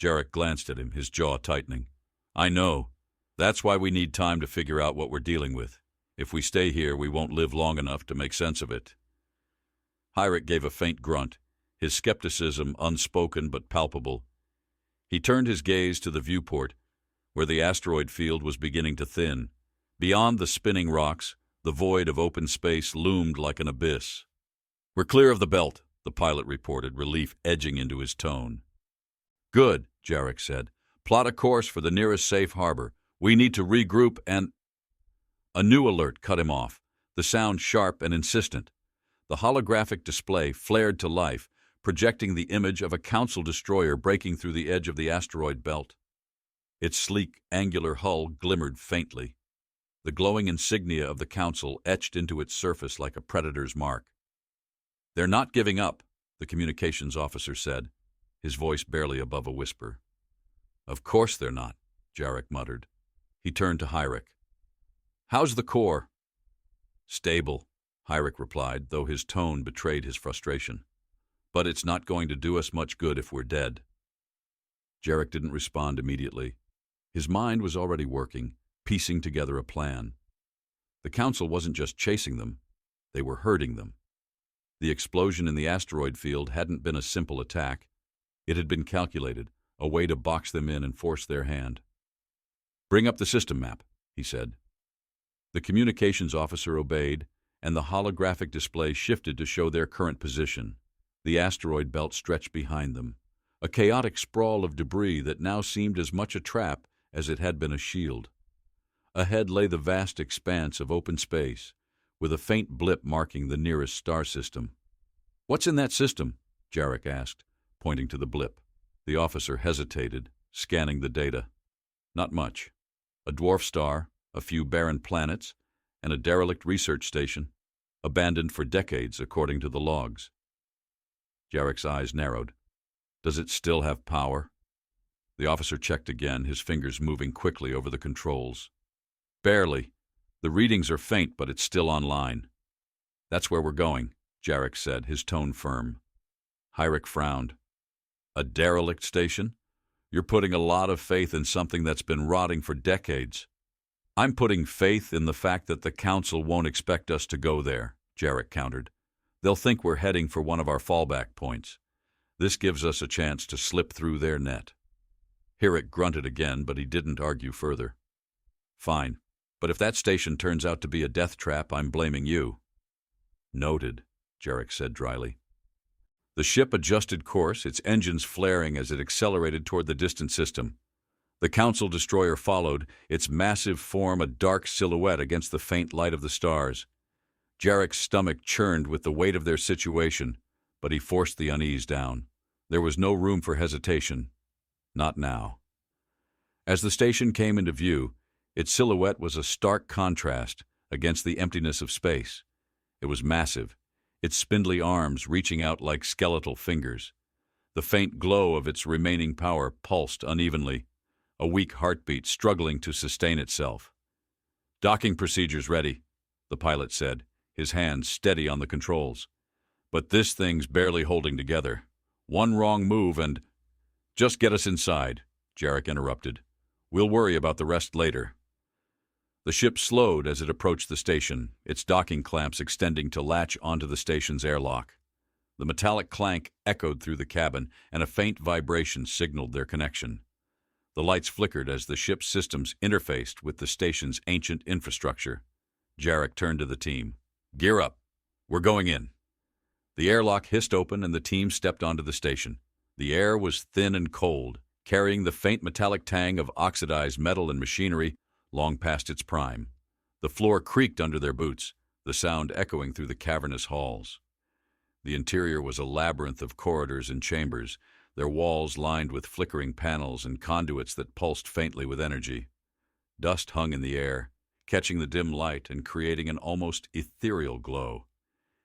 Jarek glanced at him, his jaw tightening. "I know. That's why we need time to figure out what we're dealing with. If we stay here, we won't live long enough to make sense of it." Hyrick gave a faint grunt, his skepticism unspoken but palpable. He turned his gaze to the viewport, where the asteroid field was beginning to thin. Beyond the spinning rocks, the void of open space loomed like an abyss. "We're clear of the belt," the pilot reported, relief edging into his tone. "Good," Jarek said. "Plot a course for the nearest safe harbor. We need to regroup and—" A new alert cut him off, the sound sharp and insistent. The holographic display flared to life, projecting the image of a Council destroyer breaking through the edge of the asteroid belt. Its sleek, angular hull glimmered faintly, the glowing insignia of the Council etched into its surface like a predator's mark. "They're not giving up," the communications officer said, his voice barely above a whisper. "Of course they're not," Jarek muttered. He turned to Hyrick. "How's the core?" "Stable," Hyrick replied, though his tone betrayed his frustration. "But it's not going to do us much good if we're dead." Jarek didn't respond immediately. His mind was already working, piecing together a plan. The Council wasn't just chasing them, they were herding them. The explosion in the asteroid field hadn't been a simple attack. It had been calculated, a way to box them in and force their hand. "Bring up the system map," he said. The communications officer obeyed, and the holographic display shifted to show their current position. The asteroid belt stretched behind them, a chaotic sprawl of debris that now seemed as much a trap as it had been a shield. Ahead lay the vast expanse of open space, with a faint blip marking the nearest star system. "What's in that system?" Jarek asked, pointing to the blip. The officer hesitated, scanning the data. "Not much. A dwarf star, a few barren planets, and a derelict research station, abandoned for decades according to the logs." Jarek's eyes narrowed. "Does it still have power?" The officer checked again, his fingers moving quickly over the controls. "Barely. The readings are faint, but it's still online." "That's where we're going," Jarek said, his tone firm. Hyrick frowned. "A derelict station? You're putting a lot of faith in something that's been rotting for decades." "I'm putting faith in the fact that the Council won't expect us to go there," Jarek countered. "They'll think we're heading for one of our fallback points. This gives us a chance to slip through their net." Herrick grunted again, but he didn't argue further. "Fine, but if that station turns out to be a death trap, I'm blaming you." "Noted," Jarek said dryly. The ship adjusted course, its engines flaring as it accelerated toward the distant system. The Council destroyer followed, its massive form a dark silhouette against the faint light of the stars. Jarek's stomach churned with the weight of their situation, but he forced the unease down. There was no room for hesitation. Not now. As the station came into view, its silhouette was a stark contrast against the emptiness of space. It was massive, its spindly arms reaching out like skeletal fingers. The faint glow of its remaining power pulsed unevenly, a weak heartbeat struggling to sustain itself. "Docking procedures ready," the pilot said, his hands steady on the controls. "But this thing's barely holding together. One wrong move and—" "Just get us inside," Jarek interrupted. "We'll worry about the rest later." The ship slowed as it approached the station, its docking clamps extending to latch onto the station's airlock. The metallic clank echoed through the cabin, and a faint vibration signaled their connection. The lights flickered as the ship's systems interfaced with the station's ancient infrastructure. Jarek turned to the team. "Gear up. We're going in." The airlock hissed open and the team stepped onto the station. The air was thin and cold, carrying the faint metallic tang of oxidized metal and machinery long past its prime. The floor creaked under their boots, the sound echoing through the cavernous halls. The interior was a labyrinth of corridors and chambers, their walls lined with flickering panels and conduits that pulsed faintly with energy. Dust hung in the air, catching the dim light and creating an almost ethereal glow.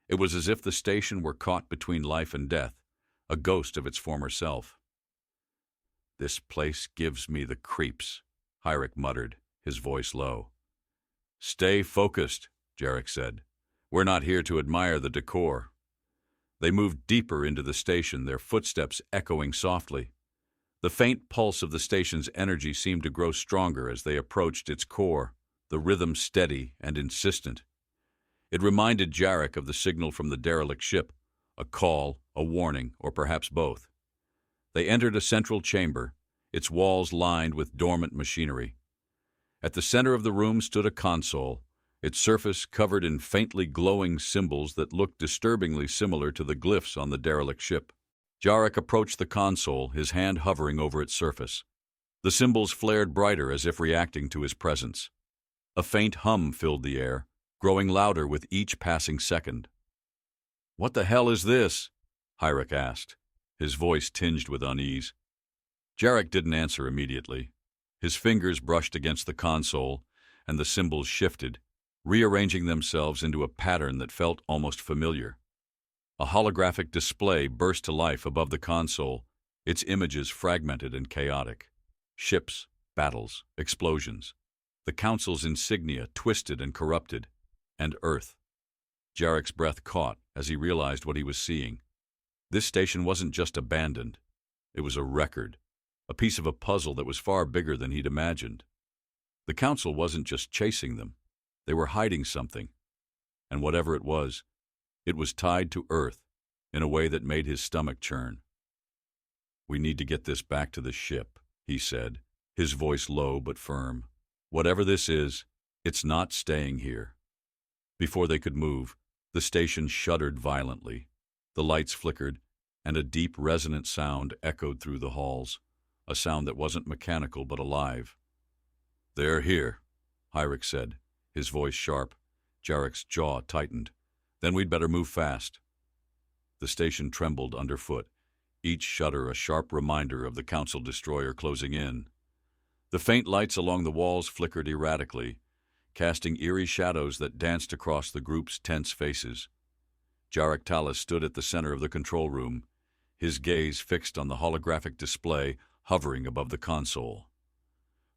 It was as if the station were caught between life and death, a ghost of its former self. "This place gives me the creeps," Hyrick muttered, his voice low. "Stay focused," Jarek said. "We're not here to admire the decor." They moved deeper into the station, their footsteps echoing softly. The faint pulse of the station's energy seemed to grow stronger as they approached its core, the rhythm steady and insistent. It reminded Jarek of the signal from the derelict ship, a call, a warning, or perhaps both. They entered a central chamber, its walls lined with dormant machinery. At the center of the room stood a console, its surface covered in faintly glowing symbols that looked disturbingly similar to the glyphs on the derelict ship. Jarek approached the console, his hand hovering over its surface. The symbols flared brighter as if reacting to his presence. A faint hum filled the air, growing louder with each passing second. "What the hell is this?" Hyrick asked, his voice tinged with unease. Jarek didn't answer immediately. His fingers brushed against the console, and the symbols shifted, rearranging themselves into a pattern that felt almost familiar. A holographic display burst to life above the console, its images fragmented and chaotic. Ships, battles, explosions. The Council's insignia twisted and corrupted. And Earth. Jarek's breath caught as he realized what he was seeing. This station wasn't just abandoned. It was a record, a piece of a puzzle that was far bigger than he'd imagined. The Council wasn't just chasing them. They were hiding something. And whatever it was tied to Earth in a way that made his stomach churn. "We need to get this back to the ship," he said, his voice low but firm. "Whatever this is, it's not staying here." Before they could move, the station shuddered violently. The lights flickered, and a deep, resonant sound echoed through the halls, a sound that wasn't mechanical but alive. "They're here," Hyrick said, his voice sharp. Jarek's jaw tightened. "Then we'd better move fast." The station trembled underfoot, each shudder a sharp reminder of the Council destroyer closing in. The faint lights along the walls flickered erratically, casting eerie shadows that danced across the group's tense faces. Jarek Tallis stood at the center of the control room, his gaze fixed on the holographic display hovering above the console.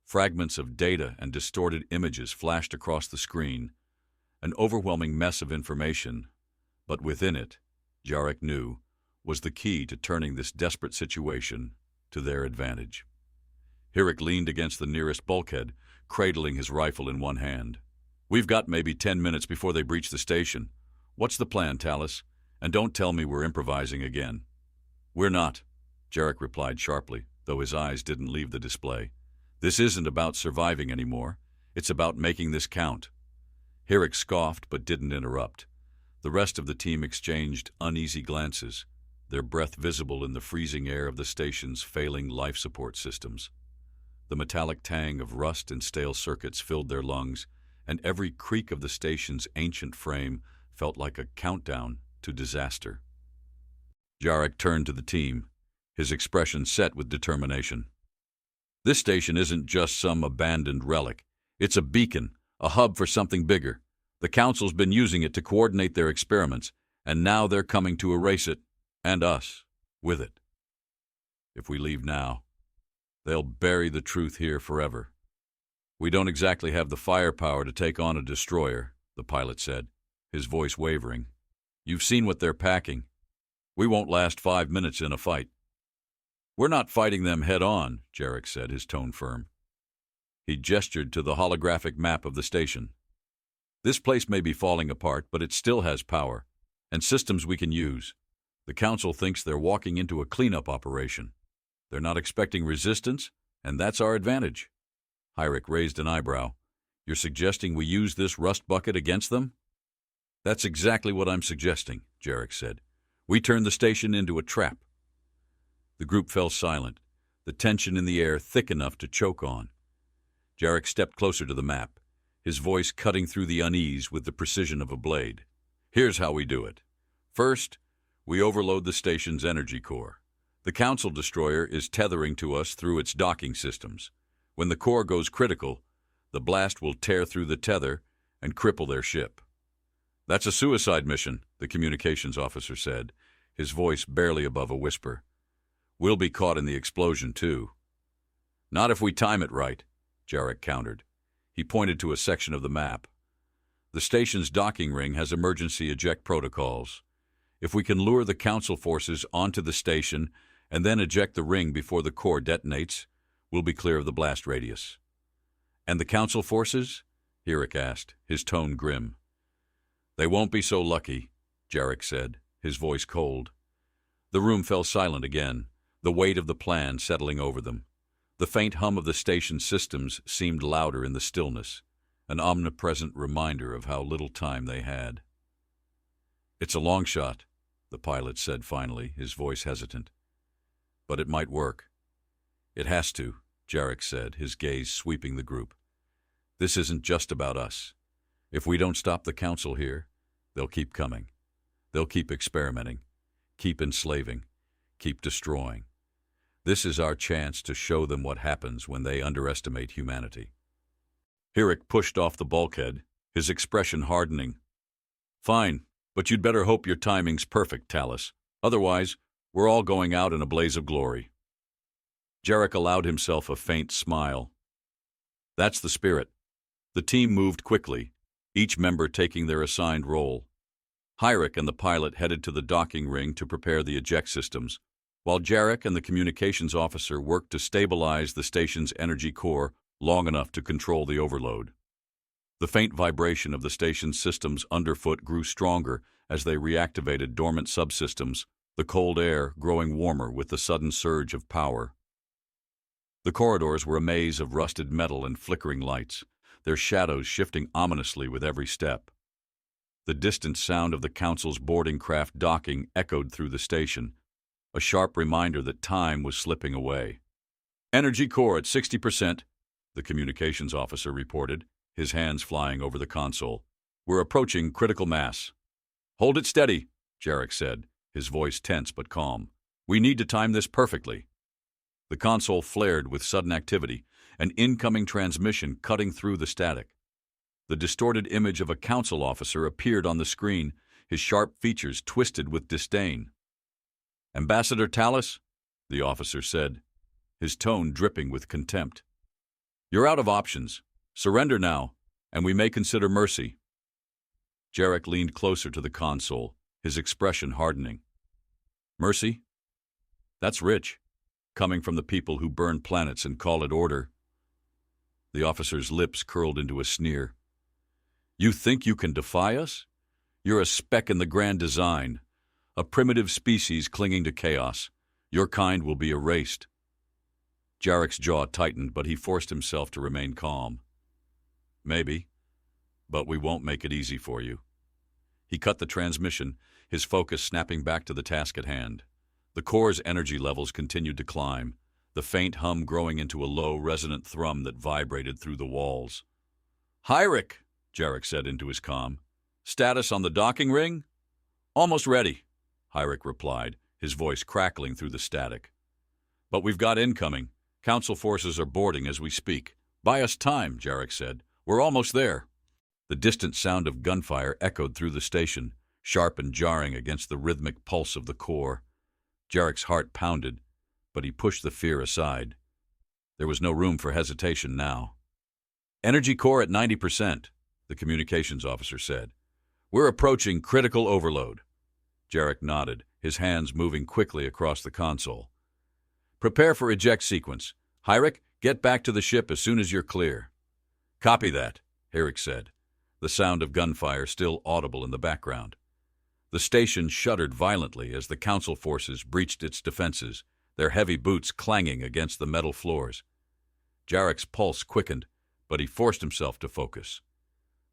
Fragments of data and distorted images flashed across the screen, an overwhelming mess of information, but within it, Jarek knew, was the key to turning this desperate situation to their advantage. Hyrick leaned against the nearest bulkhead, cradling his rifle in one hand. "We've got maybe 10 minutes before they breach the station. What's the plan, Tallis? And don't tell me we're improvising again." "We're not," Jarek replied sharply, though his eyes didn't leave the display. "This isn't about surviving anymore. It's about making this count." Hyrick scoffed but didn't interrupt. The rest of the team exchanged uneasy glances, their breath visible in the freezing air of the station's failing life support systems. The metallic tang of rust and stale circuits filled their lungs, and every creak of the station's ancient frame felt like a countdown to disaster. Jarek turned to the team, his expression set with determination. This station isn't just some abandoned relic. It's a beacon, a hub for something bigger. The Council's been using it to coordinate their experiments, and now they're coming to erase it, and us, with it. If we leave now, they'll bury the truth here forever. We don't exactly have the firepower to take on a destroyer, the pilot said, his voice wavering. You've seen what they're packing. We won't last 5 minutes in a fight. We're not fighting them head-on, Jarek said, his tone firm. He gestured to the holographic map of the station. This place may be falling apart, but it still has power, and systems we can use. The Council thinks they're walking into a cleanup operation. They're not expecting resistance, and that's our advantage. Hyrik raised an eyebrow. You're suggesting we use this rust bucket against them? That's exactly what I'm suggesting, Jarek said. We turn the station into a trap. The group fell silent, the tension in the air thick enough to choke on. Jarek stepped closer to the map, his voice cutting through the unease with the precision of a blade. Here's how we do it. First, we overload the station's energy core. The Council destroyer is tethering to us through its docking systems. When the core goes critical, the blast will tear through the tether and cripple their ship. That's a suicide mission, the communications officer said, his voice barely above a whisper. We'll be caught in the explosion, too. Not if we time it right, Jarek countered. He pointed to a section of the map. The station's docking ring has emergency eject protocols. If we can lure the Council forces onto the station and then eject the ring before the core detonates, we'll be clear of the blast radius. And the Council forces? Hyrik asked, his tone grim. They won't be so lucky, Jarek said, his voice cold. The room fell silent again, the weight of the plan settling over them. The faint hum of the station's systems seemed louder in the stillness, an omnipresent reminder of how little time they had. It's a long shot, the pilot said finally, his voice hesitant. But it might work. It has to, Jarek said, his gaze sweeping the group. This isn't just about us. If we don't stop the Council here, they'll keep coming. They'll keep experimenting, keep enslaving, keep destroying. This is our chance to show them what happens when they underestimate humanity. Hyrik pushed off the bulkhead, his expression hardening. Fine, but you'd better hope your timing's perfect, Talus. Otherwise, we're all going out in a blaze of glory. Jarek allowed himself a faint smile. That's the spirit. The team moved quickly, each member taking their assigned role. Hyrik and the pilot headed to the docking ring to prepare the eject systems, while Jarek and the communications officer worked to stabilize the station's energy core long enough to control the overload. The faint vibration of the station's systems underfoot grew stronger as they reactivated dormant subsystems, the cold air growing warmer with the sudden surge of power. The corridors were a maze of rusted metal and flickering lights, their shadows shifting ominously with every step. The distant sound of the Council's boarding craft docking echoed through the station, a sharp reminder that time was slipping away. Energy core at 60%, the communications officer reported, his hands flying over the console. We're approaching critical mass. Hold it steady, Jarek said, his voice tense but calm. We need to time this perfectly. The console flared with sudden activity, an incoming transmission cutting through the static. The distorted image of a Council officer appeared on the screen, his sharp features twisted with disdain. Ambassador Talus, the officer said, his tone dripping with contempt. You're out of options. Surrender now, and we may consider mercy. Jarek leaned closer to the console, his expression hardening. Mercy? That's rich, coming from the people who burn planets and call it order. The officer's lips curled into a sneer. You think you can defy us? You're a speck in the grand design, a primitive species clinging to chaos. Your kind will be erased. Jarek's jaw tightened, but he forced himself to remain calm. Maybe, but we won't make it easy for you. He cut the transmission, his focus snapping back to the task at hand. The core's energy levels continued to climb, the faint hum growing into a low, resonant thrum that vibrated through the walls. Hyrik, Jarek said into his comm. Status on the docking ring? Almost ready, Hyrik replied, his voice crackling through the static. "But we've got incoming. Council forces are boarding as we speak. Buy us time," Jarek said. "We're almost there." The distant sound of gunfire echoed through the station, sharp and jarring against the rhythmic pulse of the core. Jarek's heart pounded, but he pushed the fear aside. There was no room for hesitation now. "Energy core at 90%, the communications officer said. "We're approaching critical overload." Jarek nodded, his hands moving quickly across the console. "Prepare for eject sequence. Hyrik, get back to the ship as soon as you're clear." "Copy that," Hyrik said, the sound of gunfire still audible in the background. The station shuddered violently as the Council forces breached its defenses, their heavy boots clanging against the metal floors. Jarek's pulse quickened, but he forced himself to focus.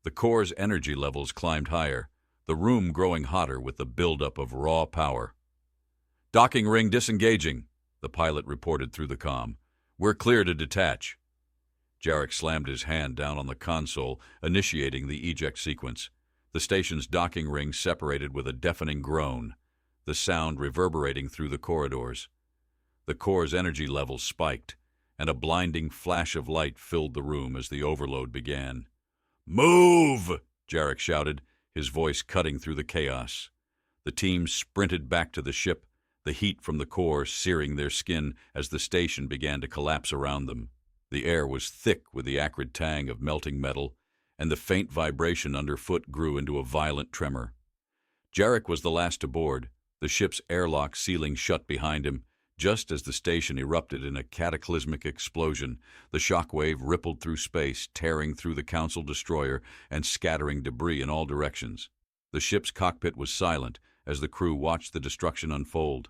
The core's energy levels climbed higher, the room growing hotter with the buildup of raw power. "Docking ring disengaging," the pilot reported through the comm. "We're clear to detach." Jarek slammed his hand down on the console, initiating the eject sequence. The station's docking ring separated with a deafening groan, the sound reverberating through the corridors. The core's energy levels spiked, and a blinding flash of light filled the room as the overload began. "Move!" Jarek shouted, his voice cutting through the chaos. The team sprinted back to the ship, the heat from the core searing their skin as the station began to collapse around them. The air was thick with the acrid tang of melting metal, and the faint vibration underfoot grew into a violent tremor. Jarek was the last to board, the ship's airlock sealing shut behind him. Just as the station erupted in a cataclysmic explosion, the shockwave rippled through space, tearing through the Council destroyer and scattering debris in all directions. The ship's cockpit was silent as the crew watched the destruction unfold.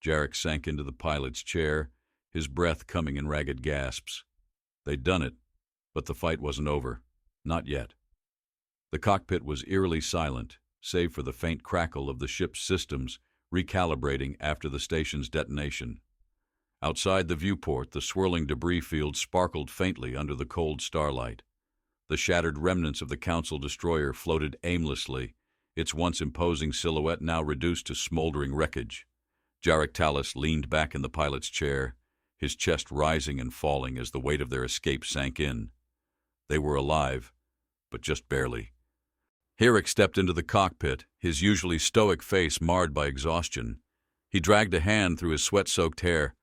Jarek sank into the pilot's chair, his breath coming in ragged gasps. They'd done it, but the fight wasn't over. Not yet. The cockpit was eerily silent, save for the faint crackle of the ship's systems recalibrating after the station's detonation. Outside the viewport, the swirling debris field sparkled faintly under the cold starlight. The shattered remnants of the Council destroyer floated aimlessly, its once imposing silhouette now reduced to smoldering wreckage. Jarek Tallis leaned back in the pilot's chair, his chest rising and falling as the weight of their escape sank in. They were alive, but just barely. Hyrik stepped into the cockpit, his usually stoic face marred by exhaustion. He dragged a hand through his sweat-soaked hair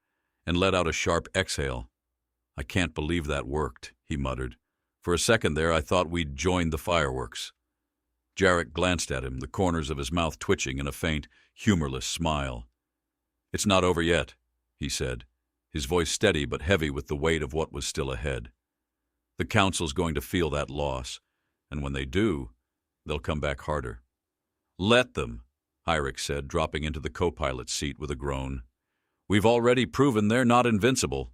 and let out a sharp exhale. "I can't believe that worked," he muttered. "For a second there, I thought we'd joined the fireworks." Jarek glanced at him, the corners of his mouth twitching in a faint, humorless smile. "It's not over yet," he said, his voice steady but heavy with the weight of what was still ahead. "The Council's going to feel that loss, and when they do, they'll come back harder." "Let them," Hyrik said, dropping into the co-pilot's seat with a groan. "We've already proven they're not invincible."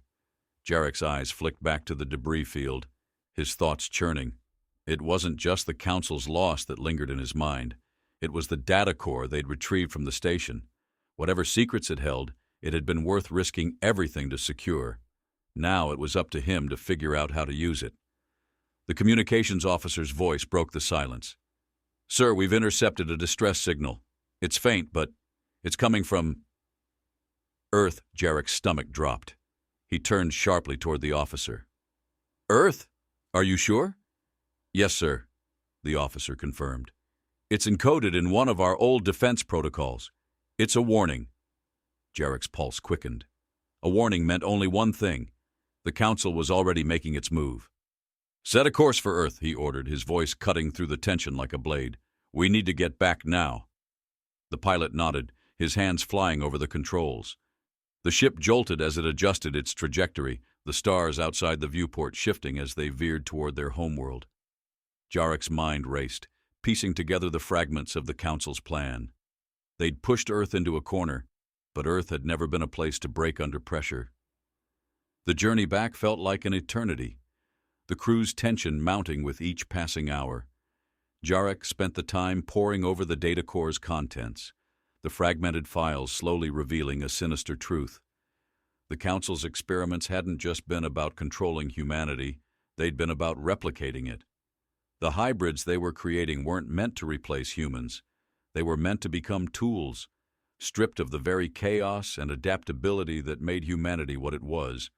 Jarek's eyes flicked back to the debris field, his thoughts churning. It wasn't just the Council's loss that lingered in his mind. It was the data core they'd retrieved from the station. Whatever secrets it held, it had been worth risking everything to secure. Now it was up to him to figure out how to use it. The communications officer's voice broke the silence. "Sir, we've intercepted a distress signal. It's faint, but it's coming from Earth." Jarek's stomach dropped. He turned sharply toward the officer. "Earth? Are you sure?" "Yes, sir," the officer confirmed. "It's encoded in one of our old defense protocols. It's a warning." Jarek's pulse quickened. A warning meant only one thing. The Council was already making its move. "Set a course for Earth," he ordered, his voice cutting through the tension like a blade. "We need to get back now." The pilot nodded, his hands flying over the controls. The ship jolted as it adjusted its trajectory, the stars outside the viewport shifting as they veered toward their homeworld. Jarek's mind raced, piecing together the fragments of the Council's plan. They'd pushed Earth into a corner, but Earth had never been a place to break under pressure. The journey back felt like an eternity, the crew's tension mounting with each passing hour. Jarek spent the time poring over the data core's contents, the fragmented files slowly revealing a sinister truth. The Council's experiments hadn't just been about controlling humanity, they'd been about replicating it. The hybrids they were creating weren't meant to replace humans. They were meant to become tools, stripped of the very chaos and adaptability that made humanity what it was.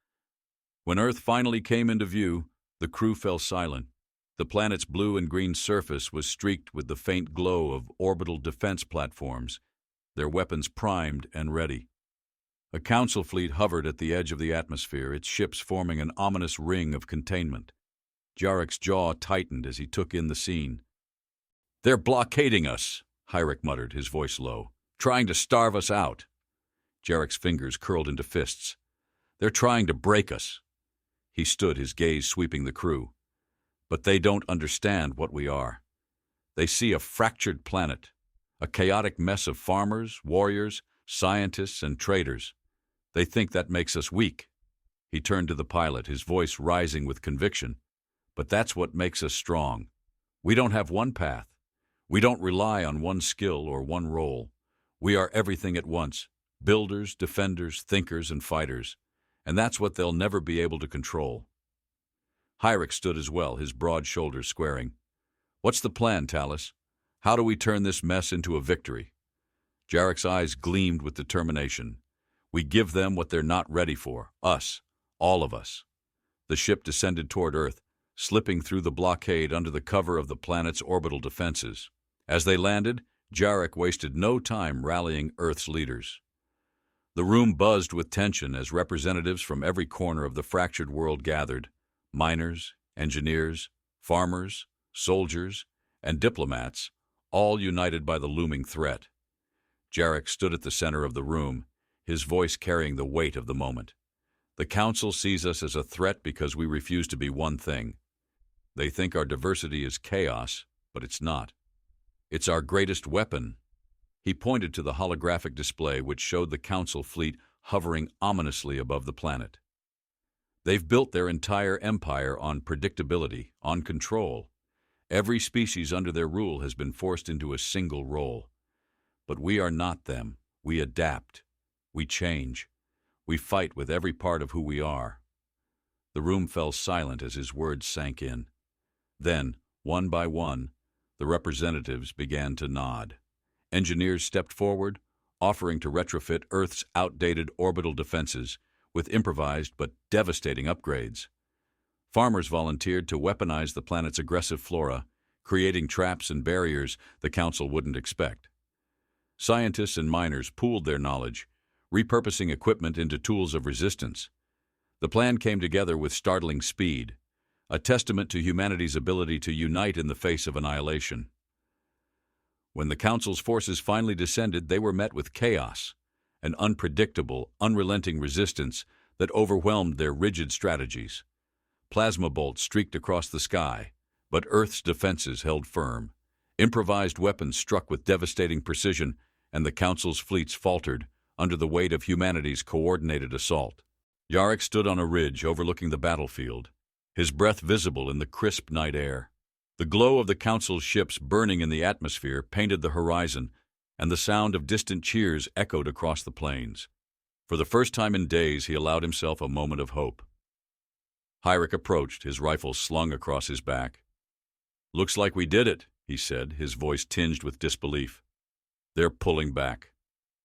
When Earth finally came into view, the crew fell silent. The planet's blue and green surface was streaked with the faint glow of orbital defense platforms, their weapons primed and ready. A council fleet hovered at the edge of the atmosphere, its ships forming an ominous ring of containment. Jarek's jaw tightened as he took in the scene. "They're blockading us," Hyrick muttered, his voice low. "Trying to starve us out." Jarek's fingers curled into fists. "They're trying to break us." He stood, his gaze sweeping the crew. "But they don't understand what we are. They see a fractured planet, a chaotic mess of farmers, warriors, scientists, and traders. They think that makes us weak." He turned to the pilot, his voice rising with conviction. "But that's what makes us strong. We don't have one path. We don't rely on one skill or one role. We are everything at once, builders, defenders, thinkers, and fighters. And that's what they'll never be able to control." Hyrick stood as well, his broad shoulders squaring. "What's the plan, Talus? How do we turn this mess into a victory?" Jarek's eyes gleamed with determination. "We give them what they're not ready for. Us. All of us." The ship descended toward Earth, slipping through the blockade under the cover of the planet's orbital defenses. As they landed, Jarek wasted no time rallying Earth's leaders. The room buzzed with tension as representatives from every corner of the fractured world gathered. Miners, engineers, farmers, soldiers, and diplomats, all united by the looming threat. Jarek stood at the center of the room, his voice carrying the weight of the moment. "The Council sees us as a threat because we refuse to be one thing. They think our diversity is chaos, but it's not. It's our greatest weapon." He pointed to the holographic display which showed the Council fleet hovering ominously above the planet. "They've built their entire empire on predictability, on control. Every species under their rule has been forced into a single role. But we are not them. We adapt. We change. We fight with every part of who we are." The room fell silent as his words sank in. Then, one by one, the representatives began to nod. Engineers stepped forward, offering to retrofit Earth's outdated orbital defenses with improvised but devastating upgrades. Farmers volunteered to weaponize the planet's aggressive flora, creating traps and barriers the Council wouldn't expect. Scientists and miners pooled their knowledge, repurposing equipment into tools of resistance. The plan came together with startling speed, a testament to humanity's ability to unite in the face of annihilation. When the Council's forces finally descended, they were met with chaos, an unpredictable, unrelenting resistance that overwhelmed their rigid strategies. Plasma bolts streaked across the sky, but Earth's defenses held firm. Improvised weapons struck with devastating precision, and the Council's fleets faltered under the weight of humanity's coordinated assault. Jarek stood on a ridge overlooking the battlefield, his breath visible in the crisp night air. The glow of the Council's ships burning in the atmosphere painted the horizon, and the sound of distant cheers echoed across the plains. For the first time in days, he allowed himself a moment of hope. Hyrick approached, his rifle slung across his back. "Looks like we did it," he said, his voice tinged with disbelief. "They're pulling back."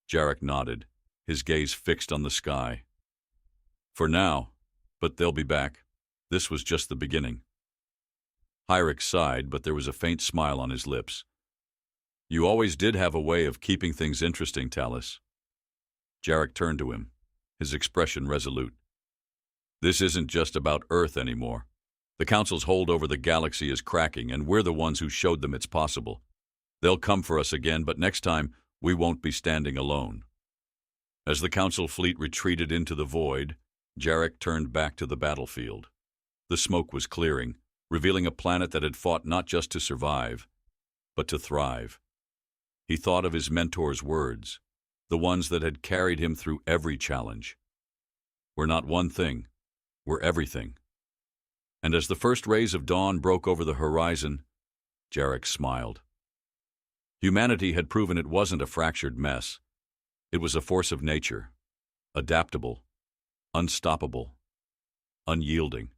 Jarek nodded, his gaze fixed on the sky. "For now, but they'll be back. This was just the beginning." Hyrick sighed, but there was a faint smile on his lips. "You always did have a way of keeping things interesting, Talus." Jarek turned to him, his expression resolute. "This isn't just about Earth anymore. The Council's hold over the galaxy is cracking, and we're the ones who showed them it's possible. They'll come for us again, but next time we won't be standing alone." As the Council fleet retreated into the void, Jarek turned back to the battlefield. The smoke was clearing, revealing a planet that had fought not just to survive, but to thrive. He thought of his mentor's words, the ones that had carried him through every challenge. "We're not one thing, we're everything." And as the first rays of dawn broke over the horizon, Jarek smiled. Humanity had proven it wasn't a fractured mess. It was a force of nature, adaptable, unstoppable, unyielding.